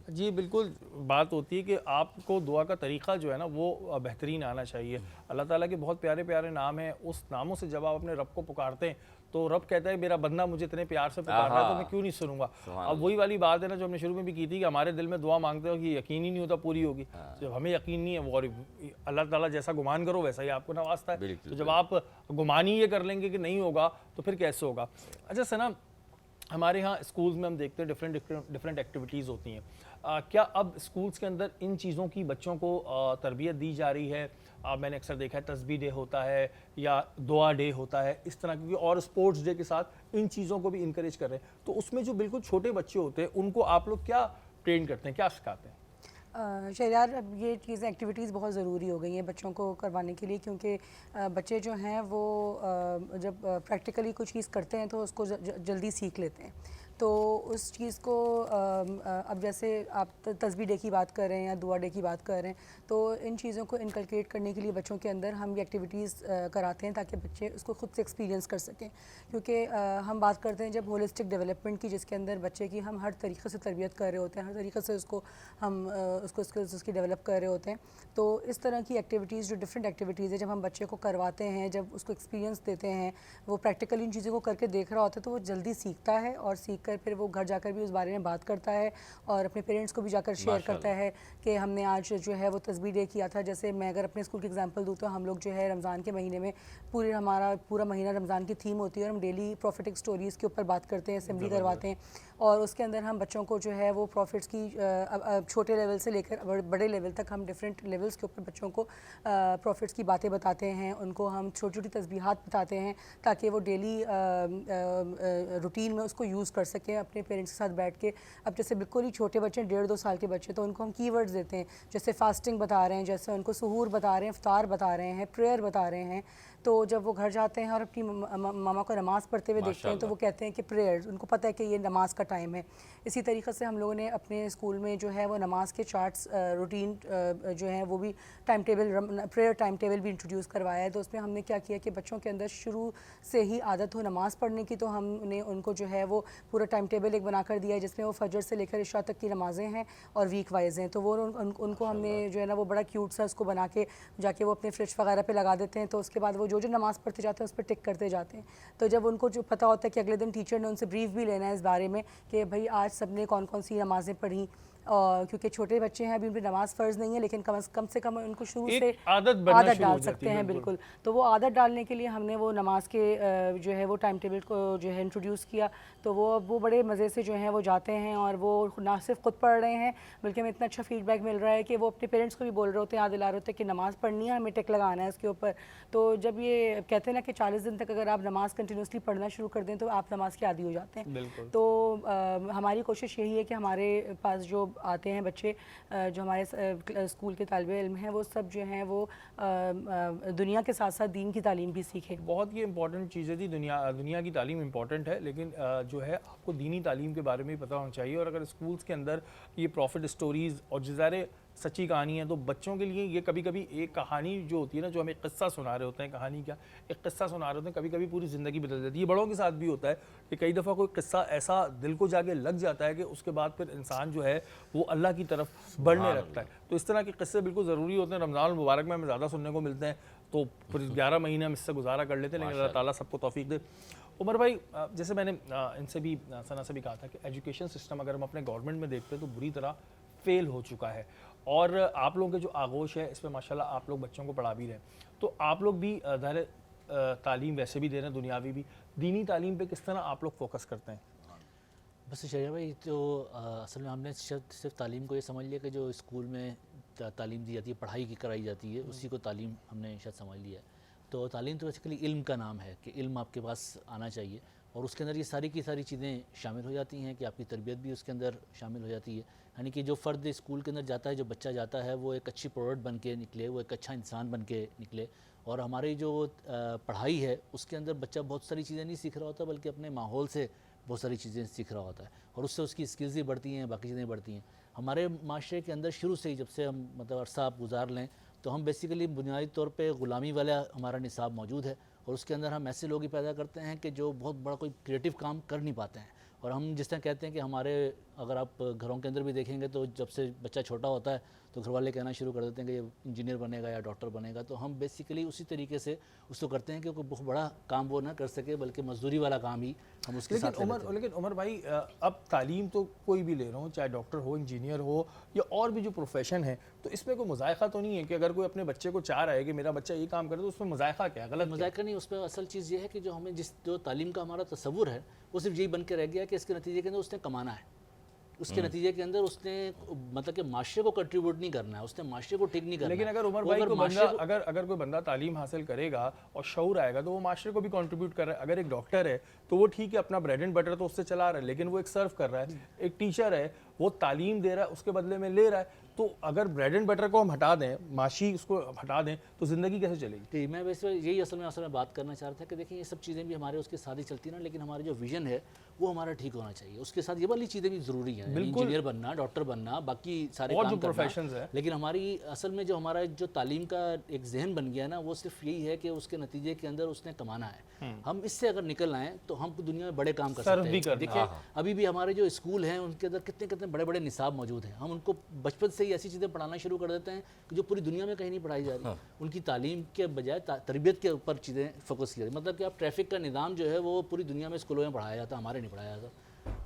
S1: جی بالکل, بات ہوتی ہے کہ آپ کو دعا کا طریقہ جو ہے نا وہ بہترین آنا چاہیے. اللہ تعالیٰ کے بہت پیارے پیارے نام ہیں, اس ناموں سے جب آپ اپنے رب کو پکارتے ہیں تو رب کہتا ہے میرا بندہ مجھے اتنے پیار سے پکار رہا ہے تو میں کیوں نہیں سنوں گا. اب وہی والی بات ہے نا جو ہم نے شروع میں بھی کی تھی کہ ہمارے دل میں دعا مانگتے ہو کہ یقین ہی نہیں ہوتا پوری ہوگی. جب ہمیں یقین نہیں ہے, وہ اللہ تعالیٰ جیسا گمان کرو ویسا ہی آپ کو نوازتا ہے. تو جب آپ گمان ہی یہ کر لیں گے کہ نہیں ہوگا تو پھر کیسے ہوگا. اچھا سنا, ہمارے ہاں اسکولز میں ہم دیکھتے ہیں ڈفرینٹ ایکٹیویٹیز ہوتی ہیں, کیا اب اسکولز کے اندر ان چیزوں کی بچوں کو تربیت دی جا رہی ہے؟ میں نے اکثر دیکھا ہے تسبیح ڈے ہوتا ہے یا دعا ڈے ہوتا ہے اس طرح, کیونکہ اور اسپورٹس ڈے کے ساتھ ان چیزوں کو بھی انکریج کر رہے ہیں. تو اس میں جو بالکل چھوٹے بچے ہوتے ہیں ان کو آپ لوگ کیا ٹرین کرتے ہیں, کیا سکھاتے ہیں؟
S5: شہریار, اب یہ چیزیں ایکٹیویٹیز بہت ضروری ہو گئی ہیں بچوں کو کروانے کے لیے, کیونکہ بچے جو ہیں وہ جب پریکٹیکلی کوئی چیز کرتے ہیں تو اس کو جلدی سیکھ لیتے ہیں. تو اس چیز کو اب جیسے آپ تسبیح ڈے کی بات کر رہے ہیں یا دعا ڈے کی بات کر رہے ہیں، تو ان چیزوں کو انکلکیٹ کرنے کے لیے بچوں کے اندر ہم یہ ایکٹیویٹیز کراتے ہیں تاکہ بچے اس کو خود سے ایکسپیرینس کر سکیں. کیونکہ ہم بات کرتے ہیں جب ہولسٹک ڈیولپمنٹ کی، جس کے اندر بچے کی ہم ہر طریقے سے تربیت کر رہے ہوتے ہیں، ہر طریقے سے اس کو ہم اس کو اسکلز اس کی ڈیولپ کر رہے ہوتے ہیں. تو اس طرح کی ایکٹیویٹیز جو ڈفرینٹ ایکٹیویٹیز ہیں، جب ہم بچے کو کرواتے ہیں، جب اس کو ایکسپیرینس دیتے ہیں، وہ پریکٹیکلی ان چیزوں کو کر کے دیکھ رہا ہوتا ہے، تو وہ جلدی سیکھتا ہے، اور سیکھ کر پھر وہ گھر جا کر بھی اس بارے میں بات کرتا ہے اور اپنے پیرنٹس کو بھی جا کر شیئر کرتا ہے کہ ہم نے آج جو ہے وہ تسبیح ڈے کیا تھا. جیسے میں اگر اپنے اسکول کی ایگزامپل دوں تو ہم لوگ جو ہے رمضان کے مہینے میں ہمارا پورا مہینہ رمضان کی تھیم ہوتی ہے، اور ہم ڈیلی پروفیٹک سٹوریز کے اوپر بات کرتے ہیں، اسمبلی کرواتے ہیں، اور اس کے اندر ہم بچوں کو جو ہے وہ پروفٹس کی چھوٹے لیول سے لے کر بڑے لیول تک ہم ڈفرینٹ لیولز کے اوپر بچوں کو پروفٹس کی باتیں بتاتے ہیں. ان کو ہم چھوٹی چھوٹی تسبیحات بتاتے ہیں تاکہ وہ ڈیلی روٹین میں اس کو یوز کر سکیں اپنے پیرنٹس کے ساتھ بیٹھ کے. اب جیسے بالکل ہی چھوٹے بچے 1.5-2 سال کے بچے، تو ان کو ہم کی ورڈز دیتے ہیں، جیسے فاسٹنگ بتا رہے ہیں، جیسے ان کو سحور بتا رہے ہیں، افطار بتا رہے ہیں، پریئر بتا رہے ہیں. تو جب وہ گھر جاتے ہیں اور اپنی ماما کو نماز پڑھتے ہوئے دیکھتے ہیں تو وہ کہتے ہیں کہ پریئر، ان کو پتہ ہے کہ یہ نماز کا ٹائم ہے. اسی طریقے سے ہم لوگوں نے اپنے اسکول میں جو ہے وہ نماز کے چارٹس روٹین جو ہیں وہ بھی time table, prayer time table بھی انٹروڈیوس کروایا ہے. تو اس میں ہم نے کیا کیا کہ بچوں کے اندر شروع سے ہی عادت ہو نماز پڑھنے کی، تو ہم نے ان کو جو ہے وہ پورا ٹائم ٹیبل ایک بنا کر دیا ہے جس میں وہ فجر سے لے کر عشاء تک کی نمازیں ہیں اور ویک وائز ہیں. تو وہ ان کو ہم نے جو ہے نا وہ بڑا کیوٹ سا اس کو بنا کے جا کے وہ اپنے فرج وغیرہ پہ لگا دیتے ہیں. تو اس کے بعد وہ جو نماز پڑھتے جاتے ہیں اس پہ ٹک کرتے جاتے ہیں. تو جب ان کو جو پتہ ہوتا ہے کہ اگلے دن ٹیچر نے ان سے بریف بھی لینا ہے اس بارے میں کہ بھائی آج سب نے کون کون سی نمازیں پڑھیں، کیونکہ چھوٹے بچے ہیں ابھی ان پہ نماز فرض نہیں ہے، لیکن کم سے کم ان کو شروع سے
S1: عادت
S5: ڈال سکتے ہیں. بالکل. تو وہ عادت ڈالنے کے لیے ہم نے وہ نماز کے جو ہے وہ ٹائم ٹیبل کو جو ہے انٹروڈیوس کیا. تو وہ بڑے مزے سے جو ہیں وہ جاتے ہیں، اور وہ نہ صرف خود پڑھ رہے ہیں بلکہ ہمیں اتنا اچھا فیڈ بیک مل رہا ہے کہ وہ اپنے پیرنٹس کو بھی بول رہے ہوتے ہیں، یاد دلا رہے ہوتے ہیں کہ نماز پڑھنی ہے، ہمیں ٹک لگانا ہے اس کے اوپر. تو جب یہ کہتے ہیں نا کہ 40 دن تک اگر آپ نماز کنٹینیوسلی پڑھنا شروع کر دیں تو آپ نماز کے عادی ہو جاتے ہیں. تو ہماری کوشش یہی ہے کہ ہمارے پاس جو آتے ہیں بچے جو ہمارے اسکول کے طالب علم ہیں، وہ سب جو ہیں وہ دنیا کے ساتھ ساتھ دین کی تعلیم بھی سیکھیں.
S1: بہت یہ امپورٹنٹ چیزیں تھی. دنیا کی تعلیم امپورٹنٹ ہے، لیکن جو ہے آپ کو دینی تعلیم کے بارے میں بھی پتہ ہونا چاہیے. اور اگر اسکولز کے اندر یہ پروفٹ سٹوریز اور ظاہر سچی کہانی ہے تو بچوں کے لیے یہ کبھی کبھی ایک کہانی جو ہوتی ہے نا، جو ہمیں قصہ سنا رہے ہوتے ہیں، کہانی کیا ایک قصہ سنا رہے ہوتے ہیں، کبھی کبھی پوری زندگی بدل جاتی ہے. یہ بڑوں کے ساتھ بھی ہوتا ہے کہ کئی دفعہ کوئی قصہ ایسا دل کو جا کے لگ جاتا ہے کہ اس کے بعد پھر انسان جو ہے وہ اللہ کی طرف بڑھنے لگتا ہے. تو اس طرح کے قصے بالکل ضروری ہوتے ہیں. رمضان المبارک میں ہمیں زیادہ سننے کو ملتے ہیں، تو پھر 11 مہینے ہم اس سے گزارا کر لیتے ہیں، لیکن اللہ تعالیٰ سب کو توفیق دے. عمر بھائی، جیسے میں نے ان سے بھی ثنا سے بھی کہا تھا کہ ایجوکیشن سسٹم اگر ہم اپنے گورنمنٹ میں دیکھتے ہیں تو بری طرح فیل ہو چکا ہے، اور آپ لوگوں کے جو آغوش ہے اس میں ماشاءاللہ آپ لوگ بچوں کو پڑھا بھی رہے ہیں. تو آپ لوگ بھی ظاہر تعلیم ویسے بھی دے رہے ہیں، دنیاوی بھی، دینی تعلیم پہ کس طرح آپ لوگ فوکس کرتے ہیں؟
S3: بس شریعہ بھائی، تو اصل میں ہم نے صرف تعلیم کو یہ سمجھ لیا کہ جو اسکول میں تعلیم دی جاتی ہے، پڑھائی کی کرائی جاتی ہے، اسی کو تعلیم ہم نے شاید سمجھ لیا ہے. تو تعلیم تو بیسیکلی علم کا نام ہے کہ علم آپ کے پاس آنا چاہیے، اور اس کے اندر یہ ساری کی ساری چیزیں شامل ہو جاتی ہیں کہ آپ کی تربیت بھی اس کے اندر شامل ہو جاتی ہے. یعنی کہ جو فرد اسکول کے اندر جاتا ہے، جو بچہ جاتا ہے، وہ ایک اچھی پروڈکٹ بن کے نکلے، وہ ایک اچھا انسان بن کے نکلے. اور ہماری جو پڑھائی ہے اس کے اندر بچہ بہت ساری چیزیں نہیں سیکھ رہا ہوتا، بلکہ اپنے ماحول سے بہت ساری چیزیں سیکھ رہا ہوتا ہے، اور اس سے اس کی اسکلز بھی بڑھتی ہیں، باقی چیزیں بڑھتی ہیں. ہمارے معاشرے کے اندر شروع سے ہی جب سے ہم عرصہ آپ گزار لیں تو ہم بیسیکلی بنیادی طور پہ غلامی والا ہمارا نصاب موجود ہے، اور اس کے اندر ہم ایسے لوگ ہی پیدا کرتے ہیں کہ جو بہت بڑا کوئی کریٹیو کام کر نہیں پاتے ہیں. اور ہم جس طرح کہتے ہیں کہ ہمارے اگر آپ گھروں کے اندر بھی دیکھیں گے تو جب سے بچہ چھوٹا ہوتا ہے تو گھر والے کہنا شروع کر دیتے ہیں کہ یہ انجینئر بنے گا یا ڈاکٹر بنے گا. تو ہم بیسیکلی اسی طریقے سے اس کو کرتے ہیں کہ کوئی بہت بڑا کام وہ نہ کر سکے، بلکہ مزدوری والا کام ہی ہم اس کے ساتھ لیتے ہیں.
S1: لیکن عمر بھائی، اب تعلیم تو کوئی بھی لے رہا ہوں، چاہے ڈاکٹر ہو، انجینئر ہو، یا اور بھی جو پروفیشن ہے، تو اس میں کوئی مذائقہ تو نہیں ہے کہ اگر کوئی اپنے بچے کو چاہ رہا ہے کہ میرا بچہ یہ کام کرے تو اس میں مذائقہ کیا ہے؟ غلط
S3: مذائقہ نہیں، اس میں اصل چیز یہ ہے کہ جو ہمیں جو تعلیم کا ہمارا تصور ہے وہ صرف یہی بن کے رہ گیا کہ اس کے نتیجے کے اندر اس نے کمانا ہے، اس کے نتیجے کے اندر اس نے مطلب کہ معاشرے کو کنٹریبیوٹ نہیں کرنا ہے، اس نے معاشرے کو ٹھیک نہیں کرنا ہے.
S1: لیکن اگر عمر بھائی کو بندہ اگر کوئی بندہ تعلیم حاصل کرے گا اور شعور آئے گا تو وہ معاشرے کو بھی کنٹریبیوٹ کر رہا ہے. اگر ایک ڈاکٹر ہے تو وہ ٹھیک ہے اپنا بریڈ اینڈ بٹر تو اس سے چلا رہا ہے، لیکن وہ ایک سرو کر رہا ہے. ایک ٹیچر ہے وہ تعلیم دے رہا ہے، اس کے بدلے میں لے رہا ہے. تو اگر بریڈ اینڈ بٹر کو ہم ہٹا دیں، معاشی اس کو ہٹا دیں، تو زندگی کیسے چلے گی؟
S3: جی میں ویسے یہی اصل میں بات کرنا چاہ رہا تھا کہ دیکھیں یہ سب چیزیں بھی ہمارے اس کے ساتھ ہی چلتی نا، لیکن ہمارا جو ویژن ہے وہ ہمارا ٹھیک ہونا چاہیے. اس کے ساتھ یہ والی چیزیں بھی ضروری ہیں، انجینئر بننا، ڈاکٹر بننا، باقی سارے
S1: اور
S3: کام
S1: جو
S3: کرنا.
S1: پروفیشنز ہیں.
S3: لیکن ہماری اصل میں جو ہمارا جو تعلیم کا ایک ذہن بن گیا نا، وہ صرف یہی ہے کہ اس کے نتیجے کے اندر اس نے کمانا ہے. ہم اس سے اگر نکل آئیں تو ہم دنیا میں بڑے کام کر سکتے ہیں. دیکھیں ابھی بھی ہمارے جو اسکول ہیں ان کے اندر کتنے بڑے بڑے نصاب موجود ہیں. ہم ان کو بچپن سے ہی ایسی چیزیں پڑھانا شروع کر دیتے ہیں کہ جو پوری دنیا میں کہیں نہیں پڑھائی جا رہی. ان کی تعلیم کے بجائے تربیت کے اوپر چیزیں فوکس کی جاتی. مطلب کہ اب ٹریفک کا نظام جو ہے وہ پوری دنیا میں اسکولوں میں پڑھایا جاتا ہے، ہمارے نہیں پڑھایا جاتا.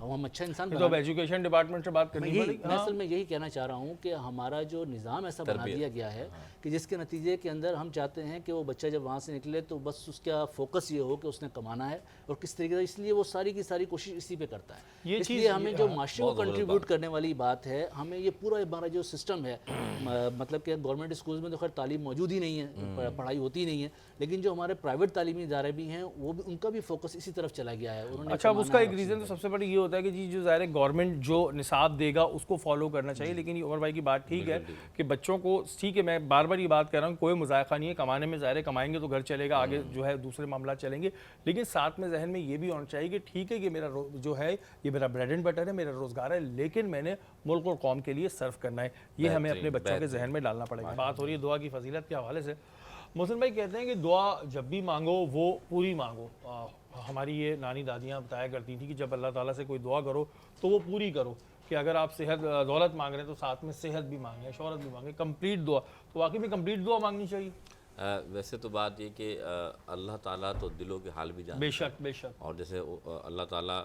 S3: ہم اچھا انسان
S1: تو اب ایجوکیشن ڈپارٹمنٹ سے بات کرنی پڑے گی.
S3: میں اصل میں یہی کہنا چاہ رہا ہوں کہ ہمارا جو نظام ایسا بنا دیا گیا ہے کہ جس کے نتیجے کے اندر ہم چاہتے ہیں کہ وہ بچہ جب وہاں سے نکلے تو بس اس کا فوکس یہ ہو کہ اس نے کمانا ہے اور کس طریقے سے. اس لیے وہ ساری کی ساری کوشش اسی پہ کرتا ہے. اس لیے ہمیں جو معاشرے کو کنٹریبیوٹ کرنے والی بات ہے، ہمیں یہ پورا ہمارا جو سسٹم ہے، مطلب کہ گورنمنٹ اسکولز میں تو خیر تعلیم موجود ہی نہیں ہے، پڑھائی ہوتی نہیں ہے، لیکن جو ہمارے پرائیویٹ تعلیمی ادارے بھی ہیں وہ بھی ان کا بھی فوکس اسی طرف چلا گیا ہے.
S1: اچھا اس کا ایک ریزن تو سب سے بڑی یہ ہوتا ہے کہ جی جو ظاہر ہے گورنمنٹ جو نصاب دے گا اس کو فالو کرنا چاہیے. لیکن یہ عمر بھائی کی بات ٹھیک ہے کہ بچوں کو ٹھیک ہے، میں بار بار یہ بات کہہ رہا ہوں، کوئی مذائقہ نہیں ہے، کمانے میں ظاہر ہے کمائیں گے تو گھر چلے گا، آگے جو ہے دوسرے معاملات چلیں گے. لیکن ساتھ میں ذہن میں یہ بھی ہونا چاہیے کہ ٹھیک ہے کہ میرا جو ہے یہ میرا بریڈ اینڈ بٹر ہے، میرا روزگار ہے، لیکن میں نے ملک اور قوم کے لیے سرو کرنا ہے. یہ ہمیں اپنے بچوں کے ذہن میں ڈالنا پڑے گا. بات ہو رہی ہے دعا کی فضیلت کے حوالے سے. محسن بھائی کہتے ہیں کہ دعا جب بھی مانگو وہ پوری مانگو. ہماری یہ نانی دادیاں بتایا کرتی تھیں کہ جب اللہ تعالیٰ سے کوئی دعا کرو تو وہ پوری کرو. کہ اگر آپ صحت دولت مانگ رہے ہیں تو ساتھ میں صحت بھی مانگیں، شہرت بھی مانگیں، کمپلیٹ دعا. تو واقعی میں کمپلیٹ دعا مانگنی چاہیے.
S2: ویسے تو بات یہ کہ اللہ تعالیٰ تو دلوں کے حال بھی جانتا ہے.
S1: بے شک بے شک.
S2: اور جیسے اللہ تعالیٰ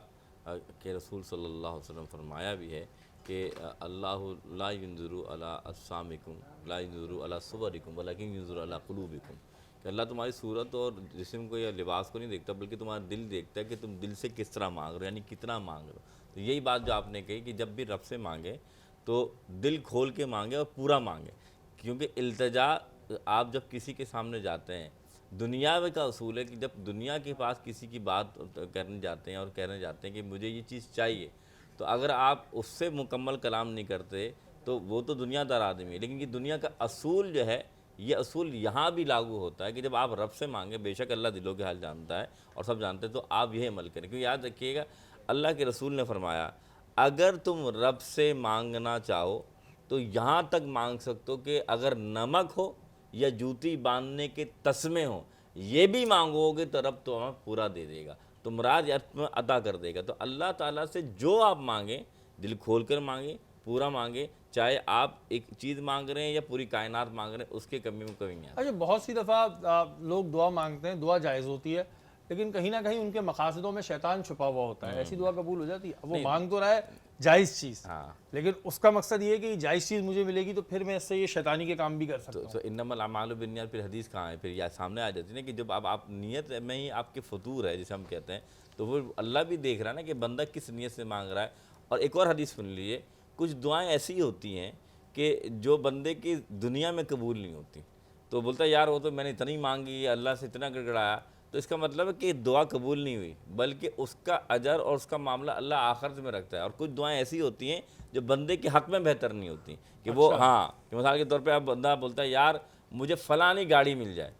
S2: کے رسول صلی اللہ علیہ وسلم فرمایا بھی ہے کہ اللہ لا ينظر الی اجسامکم لا ينظر الی صورکم ولکن ينظر الی قلوبکم. کہ اللہ تمہاری صورت اور جسم کو یا لباس کو نہیں دیکھتا بلکہ تمہارا دل دیکھتا ہے کہ تم دل سے کس طرح مانگ رہے ہو، یعنی کتنا مانگ رہے ہو. تو یہی بات جو آپ نے کہی کہ جب بھی رب سے مانگے تو دل کھول کے مانگے اور پورا مانگے. کیونکہ التجا آپ جب کسی کے سامنے جاتے ہیں، دنیا میں کا اصول ہے کہ جب دنیا کے پاس کسی کی بات کرنے جاتے ہیں اور کہنے جاتے ہیں کہ مجھے یہ چیز چاہیے، تو اگر آپ اس سے مکمل کلام نہیں کرتے تو وہ تو دنیا دار آدمی ہے. لیکن یہ دنیا کا اصول جو ہے، یہ اصول یہاں بھی لاگو ہوتا ہے کہ جب آپ رب سے مانگیں، بے شک اللہ دلوں کے حال جانتا ہے اور سب جانتے ہیں، تو آپ یہ عمل کریں. کیونکہ یاد رکھیے گا اللہ کے رسول نے فرمایا اگر تم رب سے مانگنا چاہو تو یہاں تک مانگ سکتے ہو کہ اگر نمک ہو یا جوتی باندھنے کے تسمے ہوں، یہ بھی مانگو گے تو رب تو پورا دے دے گا، تو مراد عطا کر دے گا. تو اللہ تعالیٰ سے جو آپ مانگیں دل کھول کر مانگیں، پورا مانگیں، چاہے آپ ایک چیز مانگ رہے ہیں یا پوری کائنات مانگ رہے ہیں، اس کے کمی میں کمی نہیں آتی.
S1: اچھا بہت سی دفعہ لوگ دعا مانگتے ہیں، دعا جائز ہوتی ہے، لیکن کہیں نہ کہیں ان کے مقاصدوں میں شیطان چھپا ہوا ہوتا ہے. ایسی دعا قبول ہو جاتی ہے؟ وہ مانگ تو رہا ہے جائز چیز، لیکن اس کا مقصد یہ ہے کہ جائز چیز مجھے ملے گی تو پھر میں اس سے یہ شیطانی کے کام بھی کر سکتا ہوں.
S2: تو انما الاعمال بالنیات، پھر حدیث کہاں ہے؟ پھر یہ سامنے آ جاتی ہے نا کہ جب آپ نیت میں ہی آپ کے فطور ہے جسے ہم کہتے ہیں، تو وہ اللہ بھی دیکھ رہا ہے نا کہ بندہ کس نیت سے مانگ رہا ہے. اور ایک اور حدیث سن لیجیے، کچھ دعائیں ایسی ہوتی ہیں کہ جو بندے کی دنیا میں قبول نہیں ہوتی. تو بولتا ہے یار وہ تو میں نے اتنی مانگی، اللہ سے اتنا گڑگڑایا، تو اس کا مطلب ہے کہ دعا قبول نہیں ہوئی، بلکہ اس کا اجر اور اس کا معاملہ اللہ آخرت میں رکھتا ہے. اور کچھ دعائیں ایسی ہوتی ہیں جو بندے کے حق میں بہتر نہیں ہوتی کہ وہ کہ مثال کے طور پہ اب بندہ بولتا ہے یار مجھے فلانی گاڑی مل جائے،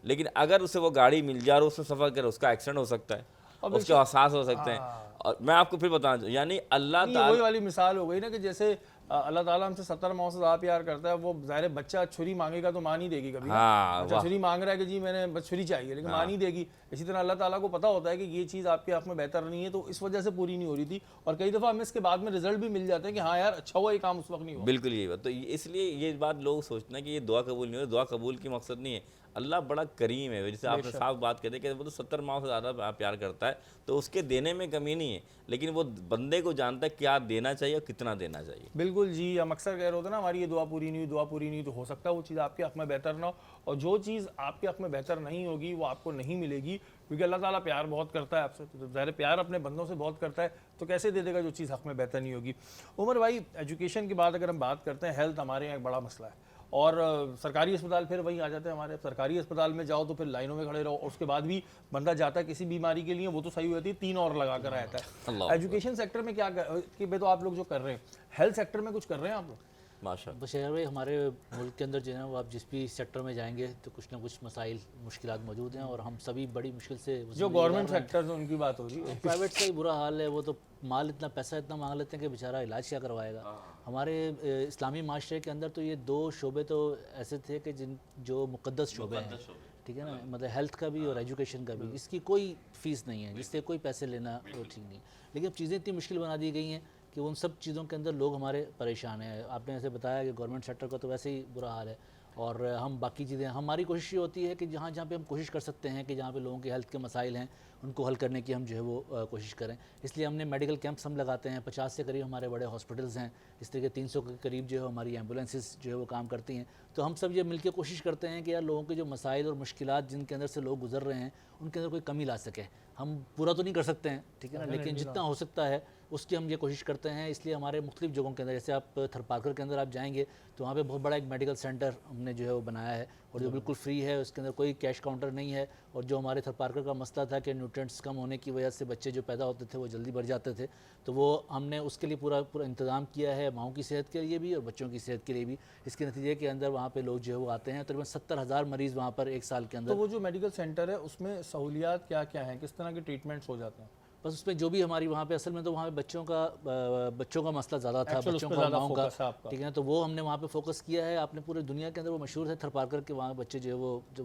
S2: لیکن اگر اسے وہ گاڑی مل جائے اور اس سے سفر کرے، اس کا ایکسیڈنٹ ہو سکتا ہے، اس کے احساس ہو سکتے ہیں. اور میں آپ کو پھر بتانا چاہوں، یعنی اللہ تعالیٰ
S1: وہی والی مثال ہو گئی نا کہ جیسے اللہ تعالیٰ ہم سے 70 ماؤں سے زیادہ پیار کرتا ہے. وہ ظاہر بچہ چھری مانگے گا تو ماں نہیں دے گی کبھی. بچہ چھری مانگ رہا ہے کہ جی میں نے بس چھری چاہیے، لیکن ماں نہیں دے گی. اسی طرح اللہ تعالیٰ کو پتہ ہوتا ہے کہ یہ چیز آپ کے حق میں بہتر نہیں ہے، تو اس وجہ سے پوری نہیں ہو رہی تھی. اور کئی دفعہ ہمیں اس کے بعد میں رزلٹ بھی مل جاتے ہیں کہ ہاں یار اچھا ہوا یہ کام اس وقت نہیں ہوا.
S2: بالکل یہی بات. تو اس لیے یہ بات لوگ سوچتے ہیں کہ یہ دعا قبول نہیں ہو. دعا قبول کی مقصد نہیں ہے. اللہ بڑا کریم ہے، جیسے آپ نے صاف بات کہتے ہیں کہ وہ تو 70 ماؤں سے زیادہ پیار کرتا ہے، تو اس کے دینے میں کمی نہیں ہے، لیکن وہ بندے کو جانتا ہے کیا دینا چاہیے اور کتنا دینا چاہیے.
S1: بالکل جی. ہم اکثر کہہ رہے ہوتے ہیں نا ہماری یہ دعا پوری نہیں ہوئی، دعا پوری نہیں ہوئی، تو ہو سکتا ہے وہ چیز آپ کے حق میں بہتر نہ ہو. اور جو چیز آپ کے حق میں بہتر نہیں ہوگی وہ آپ کو نہیں ملے گی، کیونکہ اللہ تعالیٰ پیار بہت کرتا ہے آپ سے. تو ظاہر پیار اپنے بندوں سے بہت کرتا ہے، تو کیسے دے دے گا جو چیز حق میں بہتر نہیں ہوگی. عمر بھائی ایجوکیشن کی بات اگر ہم بات کرتے ہیں، ہیلتھ ہمارے یہاں ایک بڑا مسئلہ ہے. اور سرکاری اسپتال پھر وہیں آ جاتے ہیں ہمارے. سرکاری اسپتال میں جاؤ تو پھر لائنوں میں کھڑے رہو, اس کے بعد بھی بندہ جاتا ہے کسی بیماری کے لیے, وہ تو صحیح ہوتی ہے 3 اور لگا کر آتا ہے. ایجوکیشن سیکٹر میں کیا کہ تو آپ لوگ جو کر رہے ہیں, ہیلتھ سیکٹر میں کچھ کر رہے ہیں آپ لوگ؟
S2: ماشاء اللہ.
S3: بشیر بھائی ہمارے ملک کے اندر جو ہے نا وہ آپ جس بھی سیکٹر میں جائیں گے تو کچھ نہ کچھ مسائل مشکلات موجود ہیں, اور ہم سبھی بڑی مشکل سے
S1: جو گورنمنٹ سیکٹر ان کی بات ہو رہی ہے.
S3: پرائیویٹ کا ہی برا حال ہے, وہ تو مال اتنا پیسہ اتنا مانگ لیتے ہیں کہ بیچارہ علاج کیا کروائے گا. ہمارے اسلامی معاشرے کے اندر تو یہ 2 شعبے تو ایسے تھے کہ جو مقدس شعبے ہیں, ٹھیک ہے نا, مطلب ہیلتھ کا بھی اور ایجوکیشن کا بھی, اس کی کوئی فیس نہیں ہے, جس سے کوئی پیسے لینا وہ ٹھیک نہیں. لیکن اب چیزیں اتنی مشکل بنا دی گئی ہیں کہ ان سب چیزوں کے اندر لوگ ہمارے پریشان ہیں. آپ نے ایسے بتایا کہ گورنمنٹ سیکٹر کا تو ویسے ہی برا حال ہے, اور ہم باقی چیزیں, ہماری کوشش یہ ہوتی ہے کہ جہاں پہ ہم کوشش کر سکتے ہیں کہ جہاں پہ لوگوں کے ہیلتھ کے مسائل ہیں ان کو حل کرنے کی ہم جو ہے وہ کوشش کریں. اس لیے ہم نے میڈیکل کیمپس ہم لگاتے ہیں, 50 سے قریب ہمارے بڑے ہاسپٹلز ہیں, اس طریقے 300 کے قریب جو ہے ہماری ایمبولینسز جو ہے وہ کام کرتی ہیں. تو ہم سب یہ مل کے کوشش کرتے ہیں کہ یار لوگوں کے جو مسائل اور مشکلات جن کے اندر سے لوگ گزر رہے ہیں ان کے اندر کوئی کمی لا سکے. ہم پورا تو نہیں کر سکتے ہیں, ٹھیک ہے نا, لیکن جتنا ہو سکتا ہے اس کی ہم یہ کوشش کرتے ہیں. اس لیے ہمارے مختلف جگہوں کے اندر, جیسے آپ تھرپارکر کے اندر آپ جائیں گے تو وہاں پہ بہت بڑا ایک میڈیکل سینٹر ہم نے جو ہے وہ بنایا ہے, اور جو بالکل فری ہے, اس کے اندر کوئی کیش کاؤنٹر نہیں ہے. اور جو ہمارے تھرپارکر کا مسئلہ تھا کہ نیوٹرینٹس کم ہونے کی وجہ سے بچے جو پیدا ہوتے تھے وہ جلدی بڑھ جاتے تھے, تو وہ ہم نے اس کے لیے پورا انتظام کیا ہے, ماؤں کی صحت کے لیے بھی اور بچوں کی صحت کے لیے بھی. اس کے نتیجے کے اندر وہاں پہ لوگ جو ہے وہ آتے ہیں, تقریباً 70,000 مریض وہاں پر ایک سال کے اندر.
S1: تو وہ جو میڈیکل سینٹر ہے اس میں سہولیات کیا کیا ہیں, کس طرح کے ٹریٹمنٹس ہو جاتے ہیں؟
S3: بس اس میں جو بھی ہماری وہاں پہ اصل میں تو وہاں پہ بچوں کا مسئلہ زیادہ تھا, بچوں کا ماؤں کا, ٹھیک ہے, تو وہ ہم نے وہاں پہ فوکس کیا ہے. آپ نے پورے دنیا کے اندر وہ مشہور ہے تھرپارکر کے, وہاں بچے جو ہے وہ جب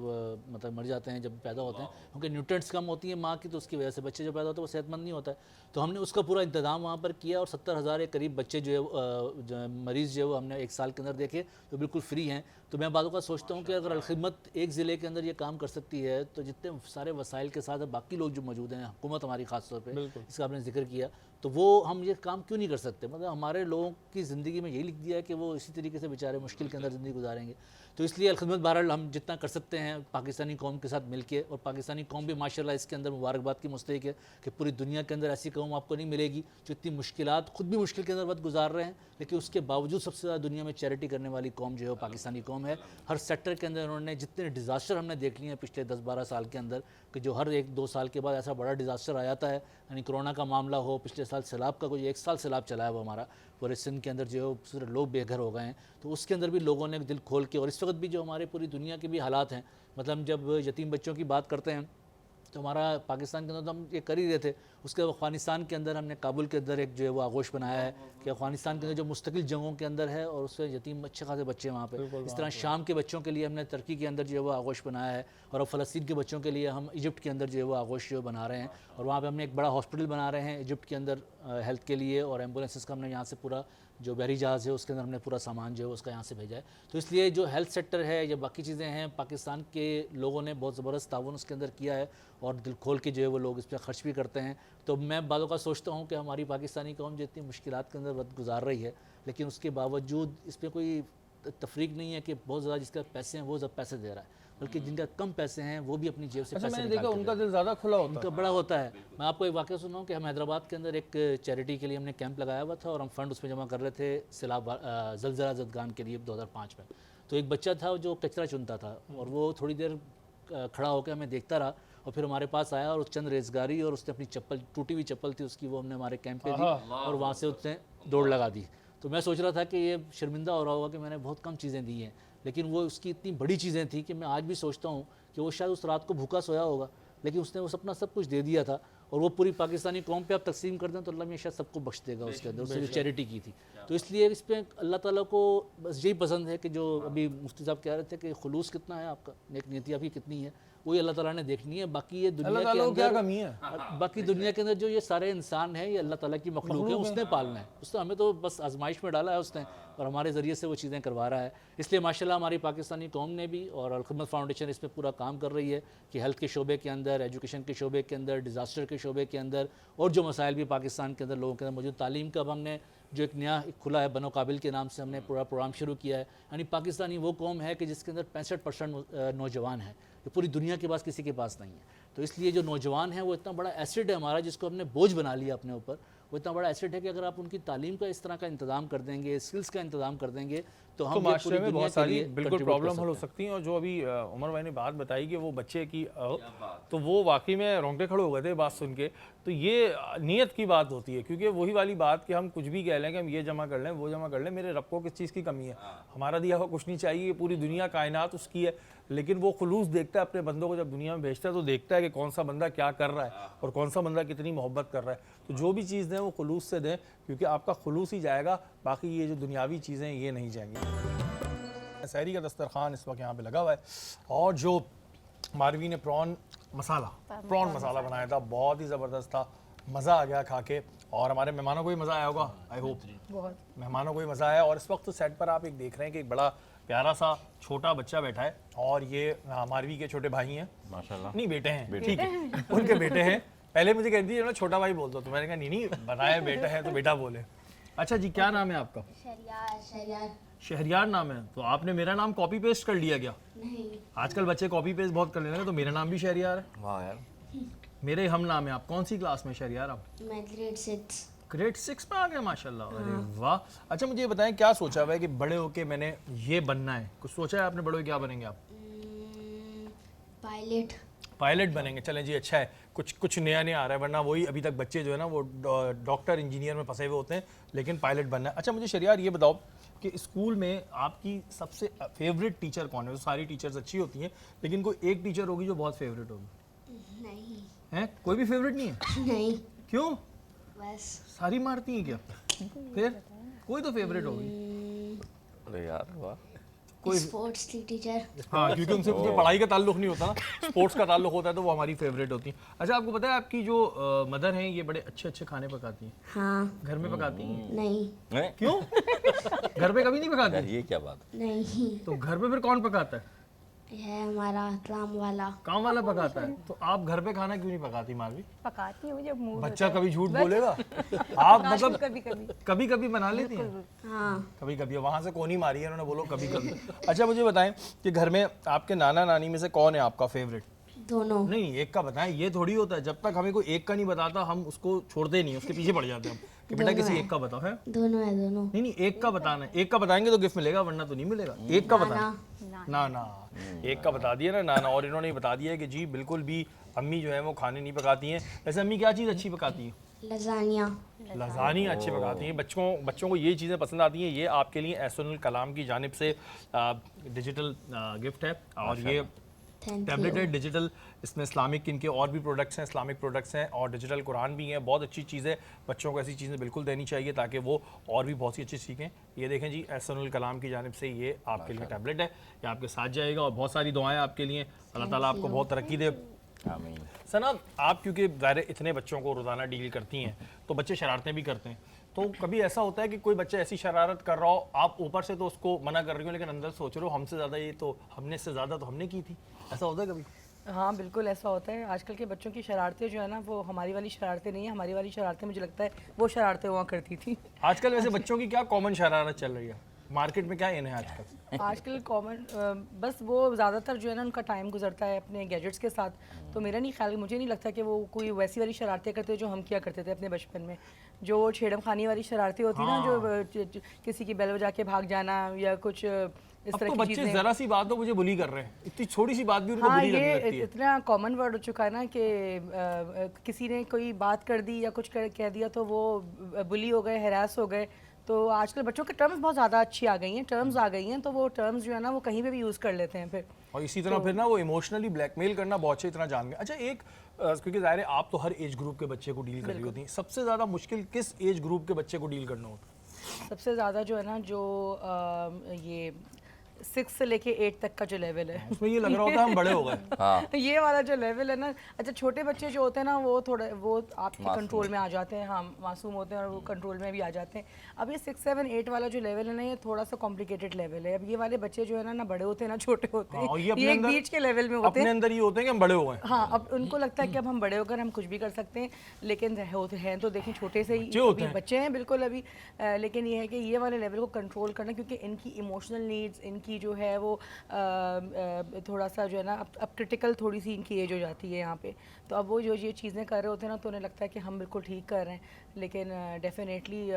S3: مطلب مر جاتے ہیں جب پیدا ہوتے ہیں, کیونکہ نیوٹرینٹس کم ہوتی ہیں ماں کی, تو اس کی وجہ سے بچے جو پیدا ہوتے ہیں وہ صحت مند نہیں ہوتا ہے. تو ہم نے اس کا پورا انتظام وہاں پر کیا, اور 70,000 کے قریب بچے جو ہے مریض جو ہے وہ ہم نے ایک سال کے اندر دیکھے, جو بالکل فری ہیں. تو میں بعض اوقات سوچتا ہوں کہ اگر الخدمت ایک ضلع کے اندر یہ کام کر سکتی ہے تو جتنے سارے وسائل کے ساتھ باقی لوگ جو موجود ہیں, حکومت ہماری خاص طور پہ, اس کا آپ نے ذکر کیا, تو وہ ہم یہ کام کیوں نہیں کر سکتے. مطلب ہمارے لوگوں کی زندگی میں یہی لکھ دیا ہے کہ وہ اسی طریقے سے بیچارے مشکل کے اندر زندگی گزاریں گے. تو اس لیے الخدمت بہرحال ہم جتنا کر سکتے ہیں پاکستانی قوم کے ساتھ مل کے, اور پاکستانی قوم بھی ماشاءاللہ اس کے اندر مبارکباد کی مستحق ہے کہ پوری دنیا کے اندر ایسی قوم آپ کو نہیں ملے گی جو اتنی مشکلات, خود بھی مشکل کے اندر وقت گزار رہے ہیں, لیکن اس کے باوجود سب سے زیادہ دنیا میں چیریٹی کرنے والی قوم جو ہے وہ پاکستانی قوم ہے. ہر سیکٹر کے اندر انہوں نے جتنے ڈیزاسٹر ہم نے دیکھ لیے ہیں پچھلے 10-12 سال کے اندر, کہ جو ہر 1-2 سال کے بعد ایسا بڑا ڈیزاسٹر آ جاتا ہے, یعنی کرونا کا معاملہ ہو, پچھلے سال سیلاب کا, کوئی 1 سال سیلاب چلا ہے وہ ہمارا پورے سندھ کے اندر جو ہے لوگ بے گھر ہو گئے ہیں, تو اس کے اندر بھی لوگوں نے دل کھول کے, اور اس وقت بھی جو ہمارے پوری دنیا کے بھی حالات ہیں, مطلب جب یتیم بچوں کی بات کرتے ہیں تو ہمارا پاکستان کے اندر تو ہم یہ کر ہی رہے تھے. اس کے افغانستان کے اندر ہم نے کابل کے اندر ایک جو ہے وہ آغوش بنایا ہے کہ افغانستان کے اندر جو مستقل جنگوں کے اندر ہے, اور اس سے یتیم اچھے خاصے بچے وہاں پہ. اس طرح شام کے بچوں کے لیے ہم نے ترکی کے اندر جو ہے وہ آغوش بنایا ہے, اور اب فلسطین کے بچوں کے لیے ہم ایجپٹ کے اندر جو ہے وہ آغوش جو بنا رہے ہیں, اور وہاں پہ ہم نے ایک بڑا ہاسپٹل بنا رہے ہیں ایجپٹ کے اندر ہیلتھ کے لیے, اور ایمبولینسز کا ہم نے یہاں سے پورا جو بحری جہاز ہے اس کے اندر ہم نے پورا سامان جو ہے اس کا یہاں سے بھیجا ہے. تو اس لیے جو ہیلتھ سیکٹر ہے یا باقی چیزیں ہیں, پاکستان کے لوگوں نے بہت زبردست تعاون اس کے اندر کیا ہے, اور دل کھول کے جو ہے وہ لوگ اس پہ خرچ بھی کرتے ہیں. تو میں بعض کا سوچتا ہوں کہ ہماری پاکستانی قوم جو اتنی مشکلات کے اندر وقت گزار رہی ہے, لیکن اس کے باوجود اس پہ کوئی تفریق نہیں ہے کہ بہت زیادہ جس کا پیسے ہیں وہ زیادہ پیسے دے رہا ہے, بلکہ جن کا کم پیسے ہیں وہ بھی اپنی جیب سے پیسے
S1: میں نے دیکھا ان کا دل زیادہ کھلا ہوتا ہے,
S3: ان کا بڑا ہوتا ہے. میں آپ کو ایک واقعہ سناؤں کہ ہم حیدرآباد کے اندر ایک چیریٹی کے لیے ہم نے کیمپ لگایا ہوا تھا, اور ہم فنڈ اس میں جمع کر رہے تھے سیلاب زلزلہ زدگان کے لیے 2005 میں. تو ایک بچہ تھا جو کچرا چنتا تھا, اور وہ تھوڑی دیر کھڑا ہو کے ہمیں دیکھتا رہا, اور پھر ہمارے پاس آیا اور چند ریزگاری, اور اس نے اپنی چپل, ٹوٹی ہوئی چپل تھی اس کی, وہ ہم نے ہمارے کیمپ پہ دی, اور وہاں سے اس نے دوڑ لگا دی. تو میں سوچ رہا تھا کہ یہ شرمندہ ہو رہا ہوگا کہ میں نے بہت کم چیزیں دی ہیں, لیکن وہ اس کی اتنی بڑی چیزیں تھیں کہ میں آج بھی سوچتا ہوں کہ وہ شاید اس رات کو بھوکا سویا ہوگا, لیکن اس نے وہ اپنا سب کچھ دے دیا تھا, اور وہ پوری پاکستانی قوم پہ آپ تقسیم کر دیں تو اللہ میں شاید سب کو بخش دے گا اس کے اندر, اس نے جو چیریٹی کی تھی. تو اس لیے اس پہ اللہ تعالیٰ کو بس یہی پسند ہے کہ جو ابھی مفتی صاحب کہہ رہے تھے کہ خلوص کتنا ہے آپ کا, نیک نیتی آپ کی کتنی ہے, وہی اللہ تعالیٰ نے دیکھنی ہے. باقی یہ دنیا کے اندر, باقی دنیا کے اندر جو یہ سارے انسان ہیں یہ اللہ تعالیٰ کی مخلوق ہے, اس نے پالنا ہے, اس نے ہمیں تو بس آزمائش میں ڈالا ہے اس نے, اور ہمارے ذریعے سے وہ چیزیں کروا رہا ہے. اس لیے ماشاءاللہ ہماری پاکستانی قوم نے بھی, اور الخدمت فاؤنڈیشن اس پہ پورا کام کر رہی ہے کہ ہیلتھ کے شعبے کے اندر, ایجوکیشن کے شعبے کے اندر, ڈیزاسٹر کے شعبے کے اندر, اور جو مسائل بھی پاکستان کے اندر لوگوں کے اندر موجود, تعلیم کا ہم نے جو ایک نیا کھلا ہے بنو قابل کے نام سے ہم نے پورا پروگرام شروع کیا ہے. یعنی پاکستانی وہ قوم ہے کہ جس کے اندر 65% نوجوان ہیں, جو پوری دنیا کے پاس کسی کے پاس نہیں ہے. تو اس لیے جو نوجوان ہیں وہ اتنا بڑا ایسیڈ ہے ہمارا, جس کو ہم نے بوجھ بنا لیا اپنے اوپر. وہ اتنا بڑا ایسیڈ ہے کہ اگر آپ ان کی تعلیم کا اس طرح کا انتظام کر دیں گے, اسکلز کا انتظام کر دیں گے, تو
S1: تو
S3: ہم یہ
S1: معاشرے
S3: پوری
S1: میں
S3: دنیا
S1: بہت
S3: کے
S1: ساری
S3: لیے
S1: بالکل
S3: contribute کر
S1: پرابلم حل ہو
S3: سکتے ہیں۔
S1: سکتی ہیں، اور جو ابھی عمر بھائی نے بات بتائی کہ وہ بچے کی تو وہ واقعی میں رونگٹے کھڑے ہو گئے تھے بات سن کے. تو یہ نیت کی بات ہوتی ہے، کیونکہ وہی والی بات کہ ہم کچھ بھی کہہ لیں کہ ہم یہ جمع کر لیں وہ جمع کر لیں، میرے رب کو کس چیز کی کمی ہے؟ ہمارا دیا ہوا کچھ نہیں چاہیے، یہ پوری دنیا کائنات اس کی ہے، لیکن وہ خلوص دیکھتا ہے اپنے بندوں کو. جب دنیا میں بھیجتا ہے تو دیکھتا ہے کہ کون سا بندہ کیا کر رہا ہے اور کون سا بندہ کتنی محبت کر رہا ہے. تو جو بھی چیز دیں وہ خلوص سے دیں، کیونکہ آپ کا خلوص ہی جائے گا، باقی یہ جو دنیاوی چیزیں یہ نہیں جائیں گی. سحری کا دسترخوان اس وقت یہاں پہ لگا ہوا ہے، اور جو ماروی نے پران مسالہ بنایا تھا بہت ہی زبردست تھا، مزہ آ گیا کھا کے. اور ہمارے مہمانوں کو بھی مزہ آیا ہوگا، آئی ہوپ
S5: بہت
S1: مہمانوں کو بھی مزہ آیا. اور اس وقت سیٹ پر آپ ایک دیکھ رہے ہیں کہ ایک بڑا پیارا سا چھوٹا بچہ بیٹھا ہے، اور یہ ماروی کے چھوٹے بھائی ہیں،
S2: ماشاءاللہ
S1: نہیں بیٹے ہیں، ٹھیک ہے ان کے بیٹے ہیں. پہلے مجھے کہتی ہے نا چھوٹا بھائی بول دو، تو میں نے کہا نہیں بنائے بیٹا ہے تو بیٹا بولے. اچھا جی، کیا نام ہے آپ کا؟ شہریار نام ہے. تو آپ نے میرا نام کاپی پیسٹ کر لیا کیا؟
S6: نہیں.
S1: آج کل بچے کاپی پیسٹ بہت کر لیتے ہیں، تو میرا نام بھی شہریار ہے.
S2: واہ یار،
S1: میرے ہم نام ہے. آپ کون سی کلاس میں شہریار؟ آپ
S6: میں گریڈ 6.
S1: گریڈ 6 میں آ گئے، ماشاء اللہ. ارے واہ. اچھا مجھے یہ بتائیں کیا سوچا ہوا ہے کہ بڑے ہو کے میں نے یہ بننا ہے؟ کچھ سوچا ہے آپ نے بڑے ہو کے کیا بنیں گے آپ؟
S6: پائلٹ.
S1: پائلٹ بنیں گے. چلیں جی اچھا ہے، کچھ نیا آ رہا ہے، ورنہ وہی ابھی تک بچے جو ہے نا وہ ڈاکٹر انجینئر میں پھنسے ہوئے ہوتے ہیں، لیکن پائلٹ بننا ہے. اچھا مجھے شہریار یہ بتاؤ کہ اسکول میں آپ کی سب سے فیوریٹ ٹیچر کون ہے؟ ساری ٹیچرز اچھی ہوتی ہیں، لیکن کوئی ایک ٹیچر ہوگی جو بہت فیوریٹ ہوگی.
S6: نہیں.
S1: ہیں؟ کوئی بھی فیوریٹ نہیں ہے؟
S6: نہیں.
S1: کیوں؟
S6: بس.
S1: ساری مارتی ہیں کیا؟ پھر کوئی تو فیوریٹ ہوگی.
S2: ارے یار واہ.
S1: کوئی
S6: اسپورٹس کی ٹیچر.
S1: ہاں، کیونکہ ان سے کچھ پڑھائی کا تعلق نہیں ہوتا نا، اسپورٹس کا تعلق ہوتا ہے تو وہ ہماری فیوریٹ ہوتی ہیں. اچھا آپ کو پتہ ہے آپ کی جو مدر ہیں یہ بڑے اچھے اچھے کھانے پکاتی ہیں؟
S6: ہاں.
S1: گھر میں پکاتی ہیں؟
S6: نہیں.
S1: کیوں؟ گھر پہ کبھی نہیں پکاتی؟
S2: یہ کیا بات؟
S6: نہیں.
S1: تو گھر پہ پھر کون پکاتا ہے؟
S6: ہے ہمارا کام والا.
S1: کام والا پکاتا ہے. تو آپ گھر پہ کھانا کیوں نہیں پکاتی ماروی؟
S5: پکاتی ہوں جب موڈ
S1: بچہ کبھی جھوٹ بولے گا؟ آپ مطلب
S5: کبھی
S1: کبھی بنا لیتی ہیں؟
S6: ہاں.
S1: کبھی کبھی. وہاں سے کون ہی ماری ہے انہوں نے، بولو کبھی کبھی. اچھا مجھے بتائیں کہ گھر میں آپ کے نانا نانی میں سے کون ہے آپ کا فیوریٹ؟
S6: دونوں.
S1: نہیں ایک کا بتائیں. یہ تھوڑی ہوتا ہے جب تک ہمیں کوئی ایک کا نہیں بتاتا ہم اس کو چھوڑتے نہیں، اس کے پیچھے پڑ جاتے ہیں ہم کہ بیٹا کسی ایک کا بتاؤ. ہے
S6: دونوں ہے. دونوں.
S1: نہیں ایک کا بتانا ہے. ایک کا بتائیں گے تو گفٹ ملے گا، ورنہ تو نہیں ملے گا. ایک کا بتانا. نانا ایک کا بتا دیا نا نانا. اور انہوں نے بتا دیا کہ جی بالکل بھی امی جو ہیں وہ کھانے نہیں پکاتی ہیں. ویسے امی کیا چیز اچھی پکاتی ہیں؟
S6: لزانیہ.
S1: لازانی اچھے پکاتی ہیں. بچوں کو یہ چیزیں پسند آتی ہیں. یہ آپ کے لیے احسن الکلام کی جانب سے ڈیجیٹل گفٹ ہے، اور یہ ٹیبلٹ ہے ڈیجیٹل. اس میں اسلامک ان کے اور بھی پروڈکٹس ہیں، اسلامک پروڈکٹس ہیں، اور ڈیجیٹل قرآن بھی ہیں. بہت اچھی چیز ہے. بچوں کو ایسی چیزیں بالکل دینی چاہیے تاکہ وہ اور بھی بہت سی اچھی سیکھیں. یہ دیکھیں جی احسن الکلام کی جانب سے یہ آپ کے لیے ٹیبلٹ ہے، یہ آپ کے ساتھ جائے گا. اور بہت ساری دعائیں آپ کے لیے. اللہ تعالیٰ آپ کو بہت ترقی دے.
S2: آمین.
S1: ثنا آپ کیونکہ ظاہر اتنے بچوں کو روزانہ ڈیل کرتی ہیں تو بچے شرارتیں بھی کرتے ہیں. تو کبھی ایسا ہوتا ہے کہ کوئی بچہ ایسی شرارت کر رہا ہو، آپ اوپر سے تو اس کو منع کر رہی ہو لیکن اندر سوچ رہے ہو ہم سے زیادہ یہ تو ہم نے اس سے زیادہ تو ہم نے کی تھی، ایسا ہوتا ہے کبھی؟
S5: ہاں بالکل ایسا ہوتا ہے. آج کل کے بچوں کی شرارتیں جو ہے نا وہ ہماری والی شرارتیں نہیں ہیں. ہماری والی شرارتیں مجھے لگتا ہے وہ شرارتیں ہوا کرتی تھیں.
S1: آج کل ویسے بچوں کی کیا کامن شرارت چل رہی ہے مارکیٹ میں؟ کیا ان ہے آج کل؟
S5: آج کل کامن بس وہ زیادہ تر جو ہے نا ان کا ٹائم گزرتا ہے اپنے گیجٹس کے ساتھ. تو میرا نہیں خیال، مجھے نہیں لگتا کہ وہ کوئی ویسی والی شرارتیں کرتے جو ہم کیا کرتے تھے اپنے بچپن میں. جو چھیڑم خانی والی شرارتیں ہوتی نا، جو کسی کی بیل بجا کے بھاگ جانا یا کچھ اس
S1: اب
S5: طرح
S1: تو
S5: کی
S1: بچے
S5: چیزیں.
S1: ذرا سی بات ہو مجھے بلی کر رہے ہیں، اتنی چھوٹی سی بات بھی ان کو
S5: ہاں
S1: بلی لگنے لگتی
S5: یہ
S1: ہے.
S5: اتنا کامن ورڈ ہو چکا ہے نا کہ کسی نے کوئی بات کر دی یا کچھ کہہ دیا تو وہ بلی ہو گئے، ہراس ہو گئے. تو آج کل بچوں کے ٹرمز بہت زیادہ اچھی آ گئی ہیں، ٹرمز آ گئی ہیں، تو وہ ٹرمز جو ہے نا وہ کہیں پہ بھی یوز کر لیتے ہیں پھر.
S1: اور اسی طرح پھر نا وہ ایموشنلی بلیک میل کرنا بہت اچھی طرح جان گئے. اچھا ایک کیونکہ ظاہر ہے آپ تو ہر ایج گروپ کے بچے کو ڈیل کر رہی ہوتی ہیں، سب سے زیادہ مشکل کس ایج گروپ کے بچے کو ڈیل کرنا ہوتا ہے؟
S5: سب سے زیادہ جو ہے نا جو یہ 6 سے لے کے 8 تک کا جو لیول ہے
S1: اس میں یہ لگ رہا ہوتا ہے ہم بڑے ہو گئے.
S5: یہ والا جو لیول ہے نا. اچھا چھوٹے بچے جو ہوتے ہیں نا وہ تھوڑے وہ آپ کے کنٹرول میں آ جاتے ہیں. ہاں معصوم ہوتے ہیں اور وہ کنٹرول میں بھی آ جاتے ہیں. اب یہ 6, 7, 8 والا جو لیول ہے نا یہ تھوڑا سا کمپلیکیٹڈ لیول ہے. اب یہ والے بچے جو ہے نا بڑے ہوتے ہیں نہ چھوٹے ہوتے ہیں, یہ ایک بیچ کے لیول میں ہوتے ہیں.
S1: اپنے اندر یہ ہوتے ہیں کہ ہم بڑے ہو گئے.
S5: ہاں اب ان کو لگتا ہے کہ اب ہم بڑے ہو کر ہم کچھ بھی کر سکتے ہیں, لیکن ہیں تو دیکھیں چھوٹے سے ہی بچے ہیں بالکل ابھی. لیکن یہ ہے کہ یہ والے لیول کو کنٹرول کرنا, کیونکہ ان کی ایموشنل نیڈز, ان کی کی جو ہے وہ تھوڑا سا جو ہے نا اب کرٹیکل تھوڑی سی ان کی ایج ہو جاتی ہے یہاں پہ, تو اب وہ جو یہ چیزیں کر رہے ہوتے ہیں نا تو انہیں لگتا ہے کہ ہم بالکل ٹھیک کر رہے ہیں, لیکن ڈیفینیٹلی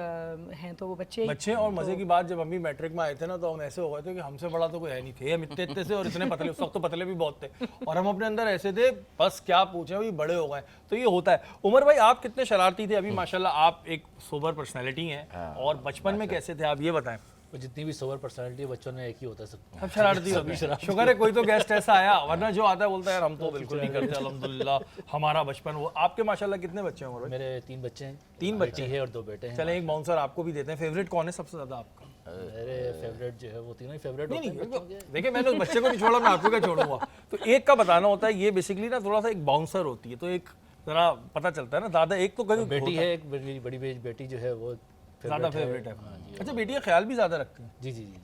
S5: ہیں تو وہ بچے
S1: اور مزے کی بات جب ہم بھی میٹرک میں آئے تھے نا تو ہم ایسے ہو گئے تھے کہ ہم سے بڑا تو کوئی ہے نہیں تھے, ہم اتنے سے اور اتنے پتلے, اس وقت تو پتلے بھی بہت تھے اور ہم اپنے اندر ایسے تھے بس کیا پوچھیں وہی بڑے ہو گئے. تو یہ ہوتا ہے. عمر بھائی آپ کتنے شرارتی تھے؟ ابھی ماشاءاللہ آپ ایک سوبر پرسنالٹی ہیں, اور بچپن میں کیسے تھے آپ یہ بتائیں.
S3: جتنی بھی سوبر پرسنالٹی ہے بچوں میں ایک ہی ہوتا ہے سب.
S1: اب شرارتی ہو گئی, شکر ہے کوئی تو گیسٹ ایسا آیا, ورنہ جو آتا ہے بولتا ہے یار ہم تو بالکل نہیں کرتے الحمدللہ ہمارا بچپن وہ. آپ کے ماشاءاللہ کتنے بچے ہیں عمر بھائی؟
S3: میرے 3 بچے ہیں,
S1: 3 بچے
S3: ہیں اور 2 بیٹے ہیں.
S1: چلیں ایک باؤنسر آپ کو بھی دیتے ہیں. فیوریٹ کون ہے سب سے زیادہ آپ کا؟
S3: میرے فیوریٹ جو ہے وہ تینوں ہی فیوریٹ ہوتے ہیں بچوں کے.
S1: دیکھیں میں نے اس بچے کو نہیں چھوڑا, میں آپ کو کیا چھوڑوں گا. تو ایک کا بتانا ہوتا ہے, یہ بیسکلی نا تھوڑا سا ایک باؤنسر ہوتی ہے تو ایک ذرا پتہ چلتا ہے نا زیادہ. ایک تو کبھی
S3: بیٹی ہے, ایک بڑی بیٹی جو ہے وہ
S1: زیادہ فیوریٹ ہے. اچھا بیٹی کا خیال بھی زیادہ رکھتے ہیں؟
S3: جی جی جی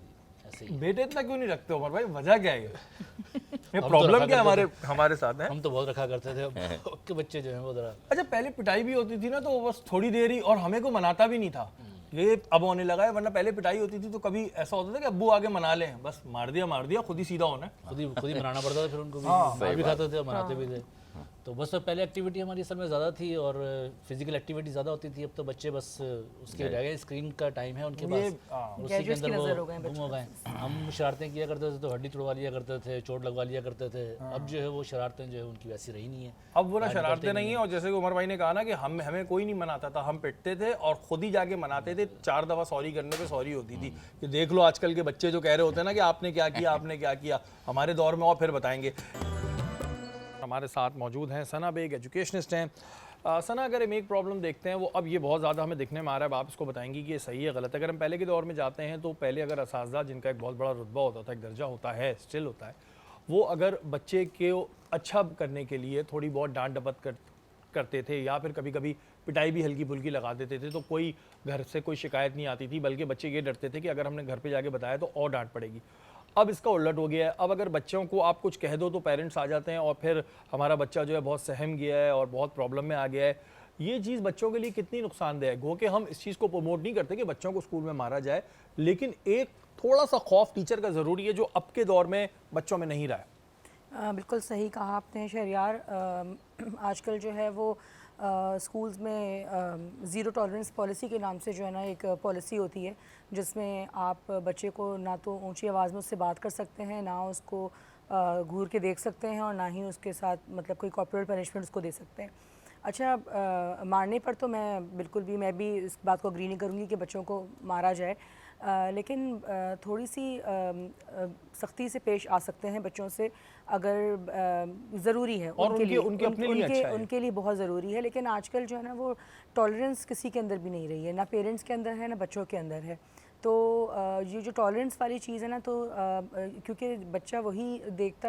S3: ایسے ہی.
S1: بیٹے اتنا کیوں نہیں رکھتے عمر بھائی, وجہ کیا ہے یہ پرابلم کیا ہمارے ساتھ ہے؟
S3: ہم تو بہت رکھا کرتے تھے, اب کے بچے جو ہیں وہ ذرا.
S1: اچھا پہلے پٹائی بھی ہوتی تھی نا تو بس تھوڑی دیر ہی, اور ہمیں کو مناتا بھی نہیں تھا, یہ اب ہونے لگا ہے. ورنہ پہلے پٹائی ہوتی تھی تو کبھی ایسا ہوتا تھا کہ ابو آگے منا لیں, بس مار دیا خود ہی سیدھا ہونا ہے.
S3: خود ہی منانا پڑتا تھا, پھر ان کو بھی مار بھی کھاتے تھے اور مناتے بھی تھے. تو بس پہلے ایکٹیویٹی ہماری اصل میں زیادہ تھی اور فزیکل ایکٹیویٹی زیادہ ہوتی تھی. اب تو بچے بس اس کے رہ گئے, اسکرین کا ٹائم ہے ان کے پاس, اسی کے اندر وہ گم ہو گئے. ہم شرارتیں کیا کرتے تھے تو ہڈی توڑوا لیا کرتے تھے, چوٹ لگوا لیا کرتے تھے. اب جو ہے وہ شرارتیں جو ہے ان کی ویسی رہی نہیں ہیں.
S1: اب وہ نا شرارتیں نہیں ہیں, اور جیسے کہ عمر بھائی نے کہا نا کہ ہمیں کوئی نہیں مناتا تھا, ہم پٹتے تھے اور خود ہی جا کے مناتے تھے. 4 دفعہ سوری کرنے پہ سوری ہوتی تھی کہ دیکھ لو آج کل کے بچے جو کہہ رہے ہوتے ہیں نا کہ آپ نے کیا کیا, آپ نے کیا کیا. ہمارے دور میں اور پھر بتائیں گے. ہمارے ساتھ موجود ہیں ثنا بیگ, ایجوکیشنسٹ ہیں. ثنا اگر ہم ایک پرابلم دیکھتے ہیں, وہ اب یہ بہت زیادہ ہمیں دکھنے میں آ رہا ہے, آپ اس کو بتائیں گی کہ یہ صحیح ہے غلط ہے. اگر ہم پہلے کے دور میں جاتے ہیں تو پہلے اگر اساتذہ جن کا ایک بہت بڑا رتبہ ہوتا تھا, ایک درجہ ہوتا ہے, اسٹل ہوتا ہے, وہ اگر بچے کے اچھا کرنے کے لیے تھوڑی بہت ڈانٹ ڈپٹ کرتے تھے یا پھر کبھی کبھی پٹائی بھی ہلکی پھلکی لگا دیتے تھے, تو کوئی گھر سے کوئی شکایت نہیں آتی تھی, بلکہ بچے یہ ڈرتے تھے کہ اگر ہم نے گھر پہ جا کے بتایا تو اور ڈانٹ پڑے گی. اب اس کا الٹ ہو گیا ہے. اب اگر بچوں کو آپ کچھ کہہ دو تو پیرنٹس آ جاتے ہیں اور پھر ہمارا بچہ جو ہے بہت سہم گیا ہے اور بہت پرابلم میں آ گیا ہے. یہ چیز بچوں کے لیے کتنی نقصان دہ ہے؟ گو کہ ہم اس چیز کو پروموٹ نہیں کرتے کہ بچوں کو اسکول میں مارا جائے, لیکن ایک تھوڑا سا خوف ٹیچر کا ضروری ہے جو اب کے دور میں بچوں میں نہیں رہا ہے.
S5: بالکل صحیح کہا آپ نے شہریار. آج کل جو ہے وہ اسکولز میں زیرو ٹالرنس پالیسی کے نام سے جو ہے نا ایک پالیسی ہوتی ہے جس میں آپ بچے کو نہ تو اونچی آواز میں اس سے بات کر سکتے ہیں, نہ اس کو گھور کے دیکھ سکتے ہیں, اور نہ ہی اس کے ساتھ مطلب کوئی کارپوریٹ پنشمنٹ اس کو دے سکتے ہیں. اچھا مارنے پر تو میں بھی اس بات کو اگری نہیں کروں گی کہ بچوں کو مارا جائے, لیکن تھوڑی سی سختی سے پیش آ سکتے ہیں بچوں سے اگر ضروری ہے, ان کے لیے بہت ضروری ہے. لیکن آج کل جو ہے نا وہ ٹالرنس کسی کے اندر بھی نہیں رہی ہے, نہ پیرنٹس کے اندر ہے نہ بچوں کے اندر ہے. تو یہ جو ٹالرنس والی چیز ہے نا, تو کیونکہ بچہ وہی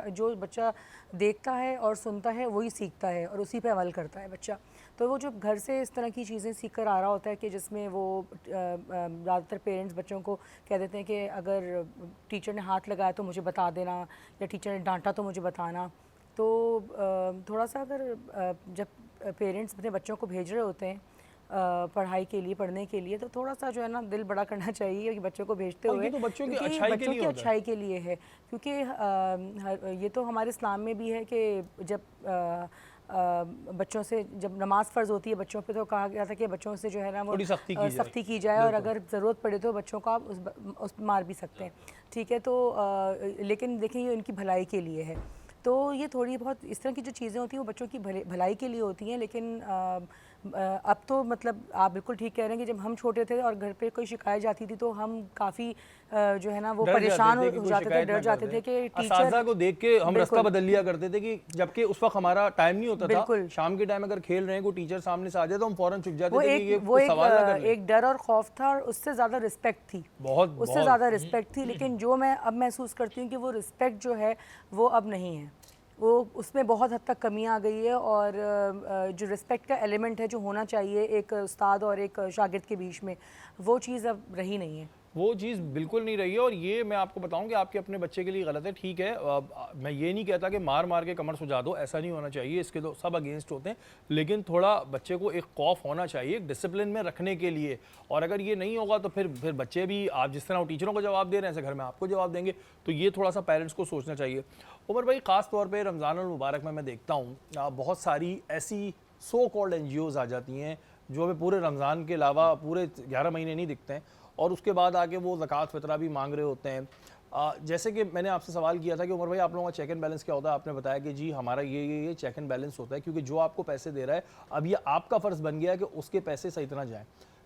S5: جو بچہ دیکھتا ہے اور سنتا ہے وہی سیکھتا ہے اور اسی پہ عمل کرتا ہے بچہ. تو وہ جو گھر سے اس طرح کی چیزیں سیکھ کر آ رہا ہوتا ہے کہ جس میں وہ زیادہ تر پیرنٹس بچوں کو کہہ دیتے ہیں کہ اگر ٹیچر نے ہاتھ لگایا تو مجھے بتا دینا, یا ٹیچر نے ڈانٹا تو مجھے بتانا. تو تھوڑا سا اگر جب پیرنٹس اپنے بچوں کو بھیج رہے ہوتے ہیں پڑھائی کے لیے, پڑھنے کے لیے, تو تھوڑا سا جو ہے نا دل بڑا کرنا چاہیے کہ بچوں کو بھیجتے ہوئے,
S1: بچوں کی
S5: اچھائی کے لیے ہے. کیونکہ یہ تو ہمارے اسلام میں بھی ہے کہ جب بچوں سے جب نماز فرض ہوتی ہے بچوں پہ تو کہا گیا تھا کہ بچوں سے جو ہے نا وہ سختی کی جائے, اور اگر ضرورت پڑے تو بچوں کو آپ اس مار بھی سکتے ہیں, ٹھیک ہے. تو لیکن دیکھیں یہ ان کی بھلائی کے لیے ہے. تو یہ تھوڑی بہت اس طرح کی جو چیزیں ہوتی ہیں وہ بچوں کی بھلائی کے لیے ہوتی ہیں. لیکن اب تو مطلب آپ بالکل ٹھیک کہہ رہے ہیں کہ جب ہم چھوٹے تھے اور گھر پہ کوئی شکایت جاتی تھی تو ہم کافی جو ہے نا وہ پریشان ہو جاتے تھے, ڈر جاتے تھے کہ
S1: اساتذہ کو دیکھ کے ہم رستہ بدل لیا کرتے تھے, کہ جبکہ اس وقت ہمارا ٹائم نہیں ہوتا تھا. شام کے ٹائم اگر کھیل رہے ہیں کوئی ٹیچر سامنے سے آ جائے تو ہم فوراً چھپ جاتے تھے کہ یہ کوئی سوال نہ کر لیں.
S5: ایک ڈر اور خوف تھا, اور اس سے زیادہ رسپیکٹ تھی, اس سے زیادہ رسپیکٹ تھی. لیکن جو میں اب محسوس کرتی ہوں کہ وہ رسپیکٹ جو ہے وہ اب نہیں ہے, وہ اس میں بہت حد تک کمی آ گئی ہے. اور جو رسپیکٹ کا ایلیمنٹ ہے جو ہونا چاہیے ایک استاد اور ایک شاگرد کے بیچ میں, وہ چیز اب رہی نہیں ہے.
S1: وہ چیز بالکل نہیں رہی ہے. اور یہ میں آپ کو بتاؤں کہ آپ کے اپنے بچے کے لیے غلط ہے. ٹھیک ہے, میں یہ نہیں کہتا کہ مار مار کے کمر سجا دو, ایسا نہیں ہونا چاہیے, اس کے تو سب اگینسٹ ہوتے ہیں, لیکن تھوڑا بچے کو ایک خوف ہونا چاہیے ایک ڈسپلن میں رکھنے کے لیے. اور اگر یہ نہیں ہوگا تو پھر بچے بھی آپ جس طرح وہ ٹیچروں کو جواب دے رہے ہیں ایسے گھر میں آپ کو جواب دیں گے. تو یہ تھوڑا سا پیرنٹس کو سوچنا چاہیے. عمر بھائی, خاص طور پہ رمضان المبارک میں دیکھتا ہوں بہت ساری ایسی so called N G Os آ جاتی ہیں جو ہمیں پورے رمضان کے علاوہ پورے 11 مہینے نہیں دکھتے ہیں, اور اس کے بعد آگے وہ زکوٰۃ فطرہ بھی مانگ رہے ہوتے ہیں. جیسے کہ میں نے آپ سے سوال کیا تھا کہ عمر بھائی آپ لوگوں کا چیک اینڈ بیلنس کیا ہوتا ہے, آپ نے بتایا کہ جی ہمارا یہ چیک اینڈ بیلنس ہوتا ہے, کیونکہ جو آپ کو پیسے دے رہا ہے اب یہ آپ کا فرض بن گیا ہے کہ اس کے پیسے صحیح طرح جائیں.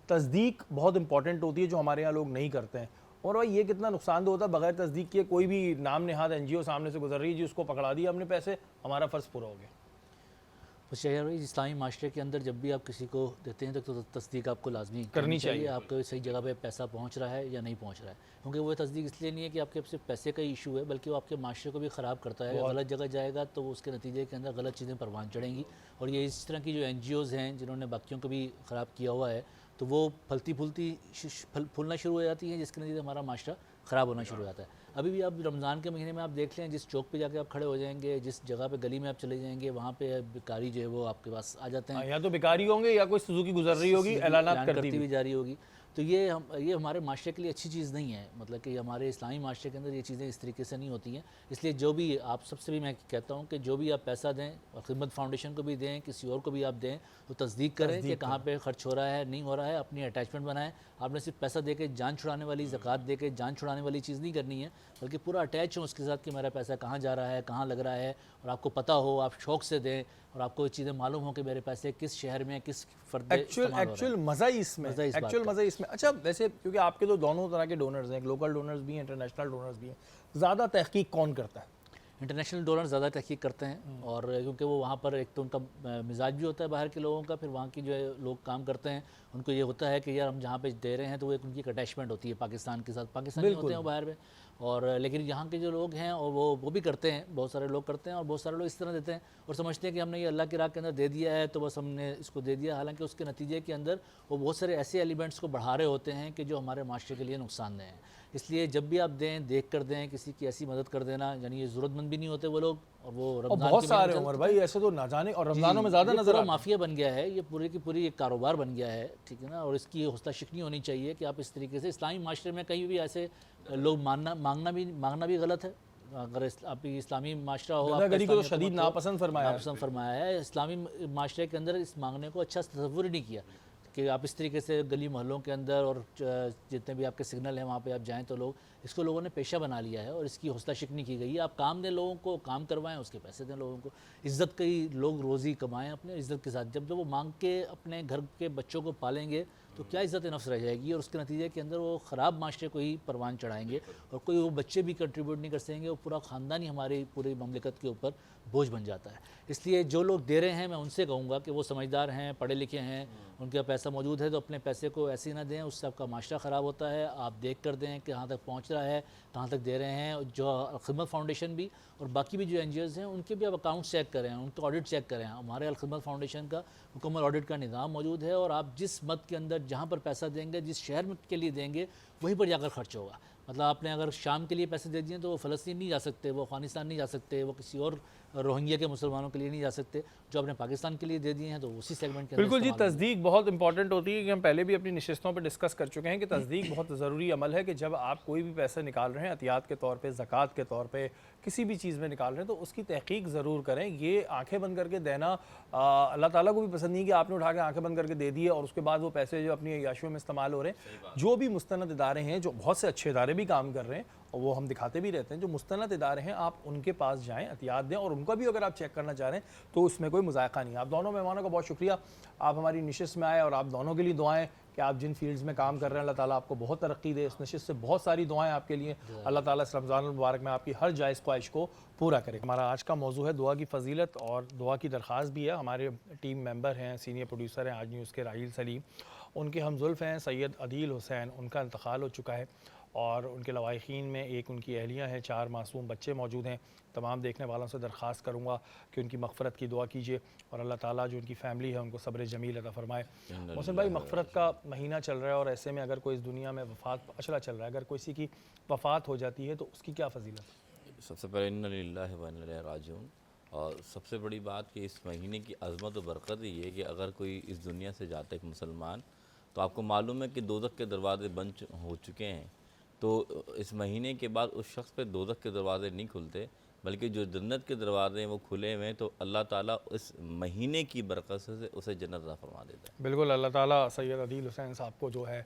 S1: تصدیق بہت امپورٹنٹ ہوتی ہے جو ہمارے یہاں لوگ نہیں کرتے ہیں. اور بھائی یہ کتنا نقصان دہ ہوتا ہے, بغیر تصدیق کیے کوئی بھی نام نہاد این جی او سامنے سے گزر رہی ہے, جی اس کو پکڑا دیا ہم نے پیسے, ہمارا فرض پورا ہو گیا.
S3: شہر بھائی, اسلامی معاشرے کے اندر جب بھی آپ کسی کو دیتے ہیں تو تصدیق آپ کو لازمی
S1: کرنی چاہیے.
S3: آپ کو صحیح جگہ پہ پیسہ پہنچ رہا ہے یا نہیں پہنچ رہا ہے, کیونکہ وہ تصدیق اس لیے نہیں ہے کہ آپ کے صرف پیسے کا ایشو ہے, بلکہ وہ آپ کے معاشرے کو بھی خراب کرتا ہے. غلط جگہ جائے گا تو اس کے نتیجے کے اندر غلط چیزیں پروان چڑھیں گی. اور یہ اس طرح کی جو این جی اوز ہیں جنہوں نے باقیوں کو بھی خراب کیا ہوا ہے, تو وہ پھلتی پھولنا شروع ہو جاتی ہیں, جس کے نتیجے ہمارا معاشرہ خراب ہونا شروع ہو جاتا ہے. ابھی بھی آپ رمضان کے مہینے میں آپ دیکھ لیں, جس چوک پہ جا کے آپ کھڑے ہو جائیں گے, جس جگہ پہ گلی میں آپ چلے جائیں گے, وہاں پہ بیکاری جو ہے وہ آپ کے پاس آ جاتے ہیں.
S1: یا تو بیکاری ہوں گے یا کوئی سزوکی گزر رہی ہوگی, اعلانات کرتی
S3: بھی جاری ہوگی. تو یہ ہمارے معاشرے کے لیے اچھی چیز نہیں ہے. مطلب کہ ہمارے اسلامی معاشرے کے اندر یہ چیزیں اس طریقے سے نہیں ہوتی ہیں. اس لیے جو بھی آپ سب سے بھی میں کہتا ہوں کہ جو بھی آپ پیسہ دیں, اور خدمت فاؤنڈیشن کو بھی دیں, کسی اور کو بھی آپ دیں, تو تصدیق کریں کہ کہاں پہ خرچ ہو رہا ہے نہیں ہو رہا ہے. اپنی اٹیچمنٹ بنائیں. آپ نے صرف پیسہ دے کے جان چھڑانے والی, زکوٰۃ دے کے جان چھڑانے والی چیز نہیں کرنی ہے, بلکہ پورا اٹیچ ہو اس کے ساتھ کہ میرا پیسہ کہاں جا رہا ہے, کہاں لگ رہا ہے, اور آپ کو پتہ ہو, آپ شوق سے دیں, اور آپ کو یہ چیزیں معلوم ہو کہ میرے پیسے کس شہر میں کس فرد
S1: ایکچوئل مزہ ہی اس میں. اچھا ویسے کیونکہ آپ کے تو دونوں طرح کے ڈونرز ہیں, لوکل ڈونرز بھی ہیں, انٹرنیشنل ڈونرز بھی ہیں, زیادہ تحقیق کون کرتا ہے؟
S3: انٹرنیشنل ڈونر زیادہ تحقیق کرتے ہیں, اور کیونکہ وہ وہاں پر ایک تو ان کا مزاج بھی ہوتا ہے باہر کے لوگوں کا, پھر وہاں کی جو ہے لوگ کام کرتے ہیں, ان کو یہ ہوتا ہے کہ یار ہم جہاں پہ دے رہے ہیں تو وہ ایک ان کی اٹیچمنٹ ہوتی ہے پاکستان کے ساتھ, پاکستانی ہوتے ہیں وہ باہر میں. اور لیکن یہاں کے جو لوگ ہیں اور وہ بھی کرتے ہیں, بہت سارے لوگ کرتے ہیں, اور بہت سارے لوگ اس طرح دیتے ہیں اور سمجھتے ہیں کہ ہم نے یہ اللہ کی راہ کے اندر دے دیا ہے تو بس ہم نے اس کو دے دیا, حالانکہ اس کے نتیجے کے اندر وہ بہت سارے ایسے ایلیمنٹس کو بڑھا رہے ہوتے ہیں کہ جو ہمارے معاشرے کے لیے نقصان دہ ہیں. اس لیے جب بھی آپ دیں, دیکھ کر دیں, کسی کی ایسی مدد کر دینا, یعنی یہ ضرورت مند بھی نہیں ہوتے وہ لوگ, اور وہ رمضان
S1: بہت سارے عمر بھائی ایسے تو نہ جانے, اور رمضانوں میں زیادہ نظر
S3: مافیا بن گیا ہے, یہ پورے کی پوری ایک کاروبار بن گیا ہے, ٹھیک ہے نا. اور اس کی حوصلہ شکنی ہونی چاہیے کہ آپ اس طریقے سے اسلامی معاشرے میں کہیں بھی ایسے لوگ مانگنا بھی غلط ہے. اگر آپ اسلامی معاشرہ ہو, آپ
S1: کو شدید ناپسند
S3: فرمایا ہے, اسلامی معاشرے کے اندر اس مانگنے کو اچھا تصور ہی نہیں کیا کہ آپ اس طریقے سے گلی محلوں کے اندر اور جتنے بھی آپ کے سگنل ہیں وہاں پہ آپ جائیں تو لوگ اس کو لوگوں نے پیشہ بنا لیا ہے, اور اس کی حوصلہ شکنی کی گئی ہے. آپ کام دیں لوگوں کو, کام کروائیں, اس کے پیسے دیں لوگوں کو, عزت کی لوگ روزی کمائیں اپنے عزت کے ساتھ. جب وہ مانگ کے اپنے گھر کے بچوں کو پالیں گے تو کیا عزت نفس رہ جائے گی, اور اس کے نتیجے کے اندر وہ خراب معاشرے کو ہی پروان چڑھائیں گے, اور کوئی وہ بچے بھی کنٹریبیوٹ نہیں کر سکیں گے, وہ پورا خاندان ہی ہماری پوری مملکت کے اوپر بوجھ بن جاتا ہے. اس لیے جو لوگ دے رہے ہیں میں ان سے کہوں گا کہ وہ سمجھدار ہیں, پڑھے لکھے ہیں, ان کا پیسہ موجود ہے, تو اپنے پیسے کو ایسے ہی نہ دیں, اس سے آپ کا معاشرہ خراب ہوتا ہے. آپ دیکھ کر دیں کہ کہاں تک پہنچ رہا ہے, کہاں تک دے رہے ہیں. جو الخدمت فاؤنڈیشن بھی اور باقی بھی جو این جی اوز ہیں ان کے بھی آپ اکاؤنٹ چیک کریں, ان کا آڈٹ چیک کریں. ہمارے الخدمت فاؤنڈیشن کا مکمل آڈٹ کا نظام موجود ہے, اور آپ جس مد کے اندر جہاں پر پیسہ دیں گے, جس شہر کے لیے دیں گے, وہیں پر جا کر خرچ ہوگا. مطلب آپ نے اگر شام کے لیے پیسے دے دیے تو وہ فلسطین نہیں جا سکتے, وہ افغانستان نہیں جا سکتے, وہ کسی اور روہنگیا کے مسلمانوں کے لیے نہیں جا سکتے. جو آپ نے پاکستان کے لیے دے دیے ہیں تو اسی سیگمنٹ کے اندر.
S1: بالکل جی, تصدیق بہت امپورٹنٹ ہوتی ہے, کہ ہم پہلے بھی اپنی نشستوں پہ ڈسکس کر چکے ہیں کہ تصدیق بہت ضروری عمل ہے, کہ جب آپ کوئی بھی پیسہ نکال رہے ہیں عطیات کے طور پہ, زکوٰۃ کے طور پہ, کسی بھی چیز میں نکال رہے ہیں, تو اس کی تحقیق ضرور کریں. یہ آنکھیں بند کر کے دینا اللہ تعالیٰ کو بھی پسند نہیں, کہ آپ نے اٹھا کے آنکھیں بند کر کے دے دیے اور اس کے بعد وہ پیسے جو اپنی عیاشیوں میں استعمال ہو رہے ہیں. جو بھی مستند ادارے ہیں, جو بہت سے اچھے ادارے بھی کام کر رہے ہیں, اور وہ ہم دکھاتے بھی رہتے ہیں, جو مستند ادارے ہیں آپ ان کے پاس جائیں, عطیات دیں, اور ان کا بھی اگر آپ چیک کرنا چاہ رہے ہیں تو اس میں کوئی مذائقہ نہیں. آپ دونوں مہمانوں کا بہت شکریہ, آپ ہماری نشست میں آئے, اور آپ دونوں کے لیے دعائیں کہ آپ جن فیلڈز میں کام کر رہے ہیں اللہ تعالیٰ آپ کو بہت ترقی دے. اس نشست سے بہت ساری دعائیں آپ کے لیے, اللہ تعالیٰ اس رمضان المبارک میں آپ کی ہر جائز خواہش کو پورا کرے. ہمارا آج کا موضوع ہے دعا کی فضیلت, اور دعا کی درخواست بھی ہے. ہمارے ٹیم ممبر ہیں, سینئر پروڈیوسر ہیں آج نیوز کے راحیل سلیم, ان کے ہم زلف ہیں سید عدیل حسین, ان کا انتقال ہو چکا ہے, اور ان کے لواحقین میں ایک ان کی اہلیہ ہیں، 4 معصوم بچے موجود ہیں۔ تمام دیکھنے والوں سے درخواست کروں گا کہ ان کی مغفرت کی دعا کیجیے اور اللہ تعالیٰ جو ان کی فیملی ہے ان کو صبر جمیل عطا فرمائے۔ محسن بھائی، مغفرت کا مہینہ چل رہا ہے اور ایسے میں اگر کوئی اس دنیا میں اشرا چل رہا ہے، اگر کسی کی وفات ہو جاتی ہے تو اس کی کیا فضیلت ہے؟
S2: سب سے پہلے انا للہ و انا الیہ راجعون، اور سب سے بڑی بات کہ اس مہینے کی عظمت و برکت یہ ہے کہ اگر کوئی اس دنیا سے جاتا ہے ایک مسلمان، تو آپ کو معلوم ہے کہ دوزخ کے دروازے بند ہو چکے ہیں، تو اس مہینے کے بعد اس شخص پہ دوزخ کے دروازے نہیں کھلتے، بلکہ جو جنت کے دروازے ہیں وہ کھلے ہوئے ہیں، تو اللہ تعالیٰ اس مہینے کی برکت سے اسے جنت عطا فرما دیتا ہے۔
S1: بالکل، اللہ تعالیٰ سید عدیل حسین صاحب کو جو ہے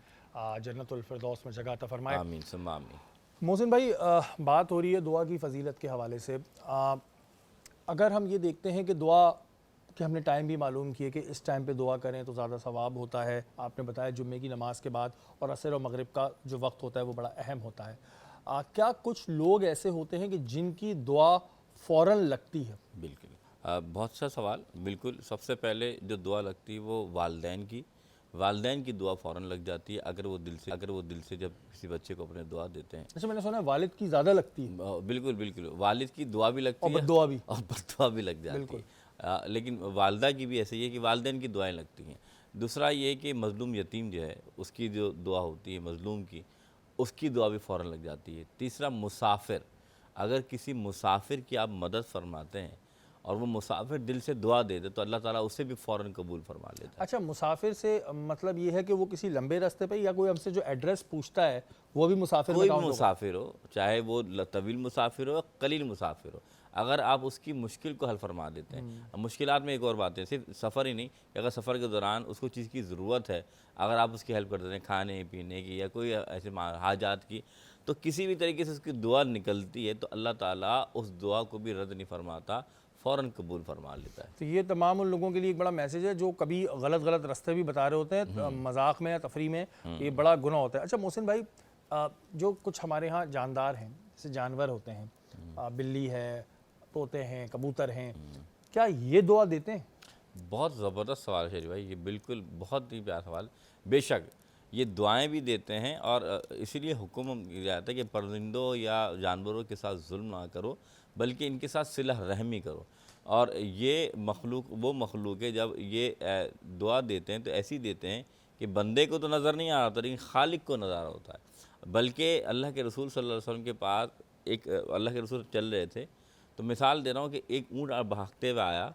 S1: جنت الفردوس میں جگہ عطا فرمائے۔
S2: آمین ثم آمین۔
S1: محسن بھائی، بات ہو رہی ہے دعا کی فضیلت کے حوالے سے، اگر ہم یہ دیکھتے ہیں کہ دعا کہ ہم نے ٹائم بھی معلوم کیے کہ اس ٹائم پہ دعا کریں تو زیادہ ثواب ہوتا ہے، آپ نے بتایا جمعے کی نماز کے بعد اور عصر و مغرب کا جو وقت ہوتا ہے وہ بڑا اہم ہوتا ہے، کیا کچھ لوگ ایسے ہوتے ہیں کہ جن کی دعا فوراً لگتی ہے؟
S2: بالکل، بہت اچھا سوال۔ بالکل، سب سے پہلے جو دعا لگتی ہے وہ والدین کی دعا فوراً لگ جاتی ہے اگر وہ دل سے جب کسی بچے کو اپنے دعا دیتے ہیں۔
S1: اچھا، میں نے سنا ہے والد کی زیادہ لگتی ہے؟
S2: بالکل، والد کی دعا بھی لگتی ہے
S1: اور بددعا بھی،
S2: اور بددعا بھی لگ جاتی ہے، لیکن والدہ کی بھی ایسے ہی ہے کہ والدین کی دعائیں لگتی ہیں۔ دوسرا یہ ہے کہ مظلوم یتیم جو ہے اس کی جو دعا ہوتی ہے مظلوم کی، اس کی دعا بھی فوراً لگ جاتی ہے۔ تیسرا مسافر، اگر کسی مسافر کی آپ مدد فرماتے ہیں اور وہ مسافر دل سے دعا دے دے تو اللہ تعالیٰ اسے بھی فوراً قبول فرما لیتا ہے۔
S1: اچھا، مسافر سے مطلب یہ ہے کہ وہ کسی لمبے راستے پہ یا کوئی ہم سے جو ایڈریس پوچھتا ہے وہ بھی مسافر میں
S2: کوئی بھی
S1: کاؤنٹ ہوگا؟
S2: مسافر ہو، چاہے وہ طویل مسافر ہو یا قلیل مسافر ہو، اگر آپ اس کی مشکل کو حل فرما دیتے ہیں۔ مشکلات میں ایک اور بات ہے، صرف سفر ہی نہیں کہ اگر سفر کے دوران اس کو چیز کی ضرورت ہے، اگر آپ اس کی ہیلپ کر دیتے ہیں کھانے پینے کی یا کوئی ایسے حاجات کی، تو کسی بھی طریقے سے اس کی دعا نکلتی ہے تو اللہ تعالیٰ اس دعا کو بھی رد نہیں فرماتا، فوراً قبول فرما لیتا ہے۔
S1: تو یہ تمام ان لوگوں کے لیے ایک بڑا میسیج ہے جو کبھی غلط راستے بھی بتا رہے ہوتے ہیں مذاق میں یا تفریح میں، یہ بڑا گناہ ہوتا ہے۔ اچھا محسن بھائی، جو کچھ ہمارے ہاں جاندار ہیں، جیسے جانور ہوتے ہیں، بلی ہے، طوطے ہیں، کبوتر ہیں، کیا یہ دعا دیتے ہیں؟
S2: بہت زبردست سوال ہے شریف بھائی، یہ بالکل بہت ہی پیارا سوال۔ بے شک یہ دعائیں بھی دیتے ہیں، اور اسی لیے حکم کیا جاتا ہے کہ پرندوں یا جانوروں کے ساتھ ظلم نہ کرو بلکہ ان کے ساتھ صلہ رحمی کرو، اور یہ وہ مخلوق ہے جب یہ دعا دیتے ہیں تو ایسی دیتے ہیں کہ بندے کو تو نظر نہیں آ رہا لیکن خالق کو نظر ہوتا ہے۔ بلکہ اللہ کے رسول صلی اللہ علیہ وسلم کے پاس ایک اللہ کے رسول چل رہے تھے، تو مثال دے رہا ہوں کہ ایک اونٹ بھاگتے ہوئے آیا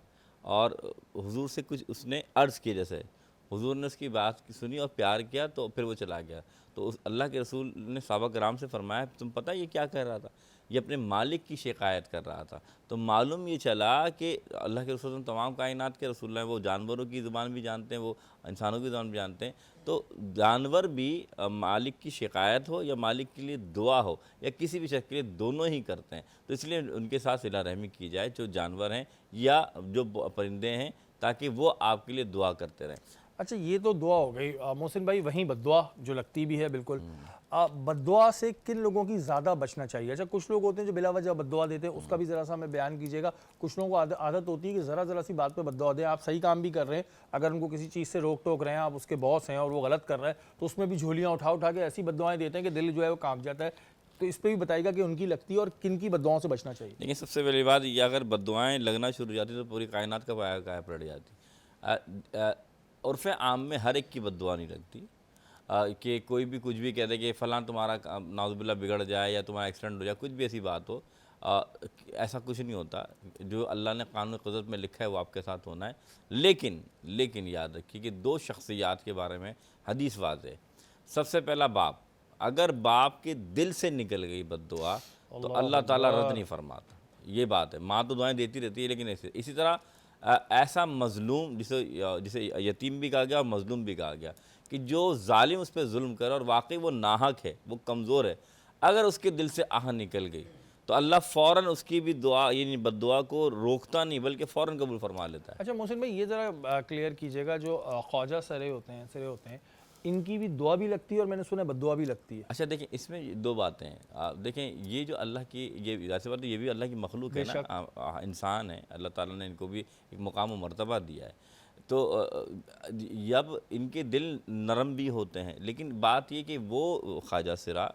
S2: اور حضور سے کچھ اس نے عرض کی، جیسے حضور نے اس کی بات سنی اور پیار کیا تو پھر وہ چلا گیا، تو اللہ کے رسول نے صحابہ کرام سے فرمایا تم پتہ یہ کیا کہہ رہا تھا؟ یہ اپنے مالک کی شکایت کر رہا تھا۔ تو معلوم یہ چلا کہ اللہ کے رسول تمام کائنات کے رسول ہیں، وہ جانوروں کی زبان بھی جانتے ہیں، وہ انسانوں کی زبان بھی جانتے ہیں، تو جانور بھی مالک کی شکایت ہو یا مالک کے لیے دعا ہو یا کسی بھی شخص کے لیے دونوں ہی کرتے ہیں، تو اس لیے ان کے ساتھ صلہ رحمی کی جائے جو جانور ہیں یا جو پرندے ہیں، تاکہ وہ آپ کے لیے دعا کرتے رہیں۔
S1: اچھا، یہ تو دعا ہو گئی محسن بھائی، وہیں بد دعا جو لگتی بھی ہے بالکل، بد دعا سے کن لوگوں کی زیادہ بچنا چاہیے؟ اچھا، کچھ لوگ ہوتے ہیں جو بلا وجہ بد دعا دیتے ہیں، اس کا بھی ذرا سا ہمیں بیان کیجیے گا۔ کچھ لوگوں کو عادت ہوتی ہے کہ ذرا سی بات پہ بد دعا دیں، آپ صحیح کام بھی کر رہے ہیں، اگر ان کو کسی چیز سے روک ٹوک رہے ہیں، آپ اس کے باس ہیں اور وہ غلط کر رہے ہیں تو اس میں بھی جھولیاں اٹھا کے ایسی بد دعائیں دیتے ہیں کہ دل جو ہے وہ کانپ جاتا ہے، تو اس پہ بھی بتائیے گا کہ ان کی لگتی ہے اور کن کی بد دعاؤں سے بچنا چاہیے؟
S2: لیکن سب سے پہلی بات یہ، اگر بد دعائیں لگنا شروع ہو جاتی تو پوری کائنات کا پایا پلٹ جاتی۔ عرف عام میں ہر ایک کی بد دعا نہیں لگتی، کہ کوئی بھی کچھ بھی کہہ دے کہ فلاں تمہارا نعوذ باللہ بگڑ جائے یا تمہارا ایکسیڈنٹ ہو جائے، کچھ بھی ایسی بات ہو، ایسا کچھ نہیں ہوتا۔ جو اللہ نے قانون قدرت میں لکھا ہے وہ آپ کے ساتھ ہونا ہے۔ لیکن یاد رکھیے کہ 2 شخصیات کے بارے میں حدیث واضح ہے۔ سب سے پہلا باپ، اگر باپ کے دل سے نکل گئی بد دعا تو اللہ تعالیٰ رد نہیں فرماتا، یہ بات ہے۔ ماں تو دعائیں دیتی رہتی ہے لیکن اسی طرح ایسا مظلوم جسے یتیم بھی کہا گیا اور مظلوم بھی کہا گیا، کہ جو ظالم اس پہ ظلم کرے اور واقعی وہ ناحق ہے، وہ کمزور ہے، اگر اس کے دل سے آہ نکل گئی تو اللہ فوراً اس کی بھی دعا یعنی بد دعا کو روکتا نہیں بلکہ فوراً قبول فرما لیتا ہے۔
S1: اچھا محسن بھائی، یہ ذرا کلیئر کیجیے گا، جو خواجہ سرے ہوتے ہیں ان کی بھی دعا بھی لگتی ہے اور میں نے سنا ہے بد دعا بھی لگتی ہے؟
S2: اچھا دیکھیں، اس میں 2 باتیں ہیں۔ دیکھیں یہ جو اللہ کی، یہ ایسی بات ہے، یہ بھی اللہ کی مخلوق ہے نا، انسان ہے، اللہ تعالیٰ نے ان کو بھی ایک مقام و مرتبہ دیا ہے، تو جب ان کے دل نرم بھی ہوتے ہیں، لیکن بات یہ کہ وہ خواجہ سرا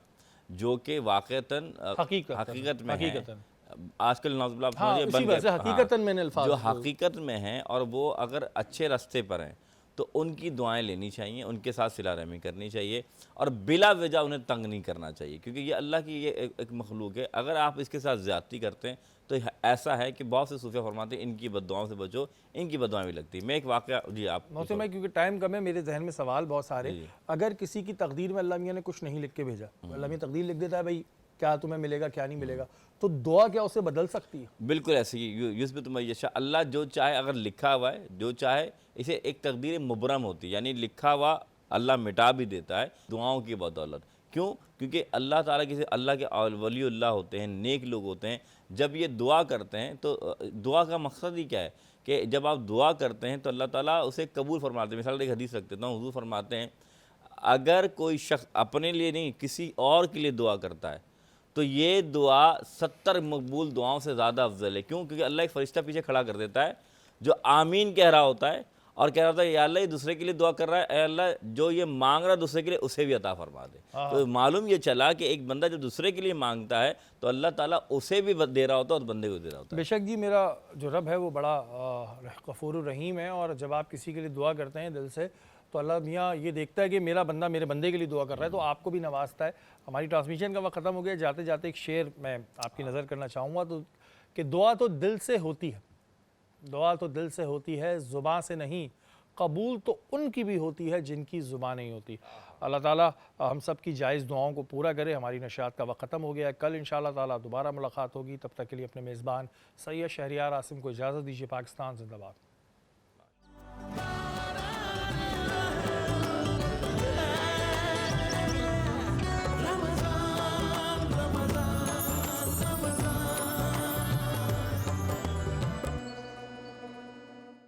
S2: جو کہ واقعتاً
S1: حقیقت
S2: میں ہے.
S1: حقیقتاً
S2: آج کل نوز باللہ
S1: ہاں
S2: سمجھے
S1: اسی
S2: بن
S1: وجہ سے
S2: گئے.
S1: حقیقتاً میں نے الفاظ
S2: جو حقیقت میں ہیں اور وہ اگر اچھے راستے پر ہیں تو ان کی دعائیں لینی چاہیے, ان کے ساتھ صلہ رحمی کرنی چاہیے, اور بلا وجہ انہیں تنگ نہیں کرنا چاہیے, کیونکہ یہ اللہ کی یہ ایک مخلوق ہے. اگر آپ اس کے ساتھ زیادتی کرتے ہیں تو ایسا ہے کہ بہت سے صوفیہ فرماتے ہیں ان کی بد دعاؤں سے بچو, ان کی بد دعائیں بھی لگتی ہیں. میں ایک واقعہ جی آپ
S1: محسن بھائی, کیونکہ ٹائم کم ہے, میرے ذہن میں سوال بہت سارے. اگر کسی کی تقدیر میں اللہ میاں نے کچھ نہیں لکھ کے بھیجا, اللہ میاں تقدیر لکھ دیتا ہے بھائی کیا تمہیں ملے گا کیا نہیں ملے گا, تو دعا کیا اسے بدل سکتی ہے؟
S2: بالکل ایسے ہی یثبت ما یشاء, اللہ جو چاہے اگر لکھا ہوا ہے جو چاہے, اسے ایک تقدیر مبرم ہوتی ہے, یعنی لکھا ہوا اللہ مٹا بھی دیتا ہے دعاؤں کی بدولت. کیوں؟ کیونکہ اللہ تعالیٰ کسی اللہ کے ولی اللہ ہوتے ہیں, نیک لوگ ہوتے ہیں. جب یہ دعا کرتے ہیں تو دعا کا مقصد ہی کیا ہے کہ جب آپ دعا کرتے ہیں تو اللہ تعالیٰ اسے قبول فرماتے ہیں. مثال ایک حدیث رکھ دیتا ہوں, حضور فرماتے ہیں اگر کوئی شخص اپنے لیے نہیں کسی اور کے لیے دعا کرتا ہے تو یہ دعا 70 مقبول دعاؤں سے زیادہ افضل ہے. کیوں؟ کیونکہ اللہ ایک فرشتہ پیچھے کھڑا کر دیتا ہے جو آمین کہہ رہا ہوتا ہے اور کہہ رہا ہوتا ہے یا اللہ یہ دوسرے کے لیے دعا کر رہا ہے, اے اللہ جو یہ مانگ رہا ہے دوسرے کے لیے اسے بھی عطا فرما دے. تو معلوم یہ چلا کہ ایک بندہ جو دوسرے کے لیے مانگتا ہے تو اللہ تعالیٰ اسے بھی دے رہا ہوتا ہے اور بندے کو دے رہا ہوتا ہے.
S1: بے شک جی, میرا جو رب ہے وہ بڑا غفور الرحیم ہے, اور جب آپ کسی کے لیے دعا کرتے ہیں دل سے تو اللہ میاں یہ دیکھتا ہے کہ میرا بندہ میرے بندے کے لیے دعا کر رہا ہے, تو آپ کو بھی نوازتا ہے. ہماری ٹرانسمیشن کا وقت ختم ہو گیا. جاتے جاتے ایک شعر میں آپ کی نظر کرنا چاہوں گا, تو کہ دعا تو دل سے ہوتی ہے, دعا تو دل سے ہوتی ہے زباں سے نہیں, قبول تو ان کی بھی ہوتی ہے جن کی زبان نہیں ہوتی. اللہ تعالیٰ ہم سب کی جائز دعاؤں کو پورا کرے. ہماری نشریات کا وقت ختم ہو گیا ہے. کل انشاءاللہ تعالیٰ دوبارہ ملاقات ہوگی. تب تک کے لیے اپنے میزبان سید شہریار عاصم کو اجازت دیجیے. پاکستان زندہ باد.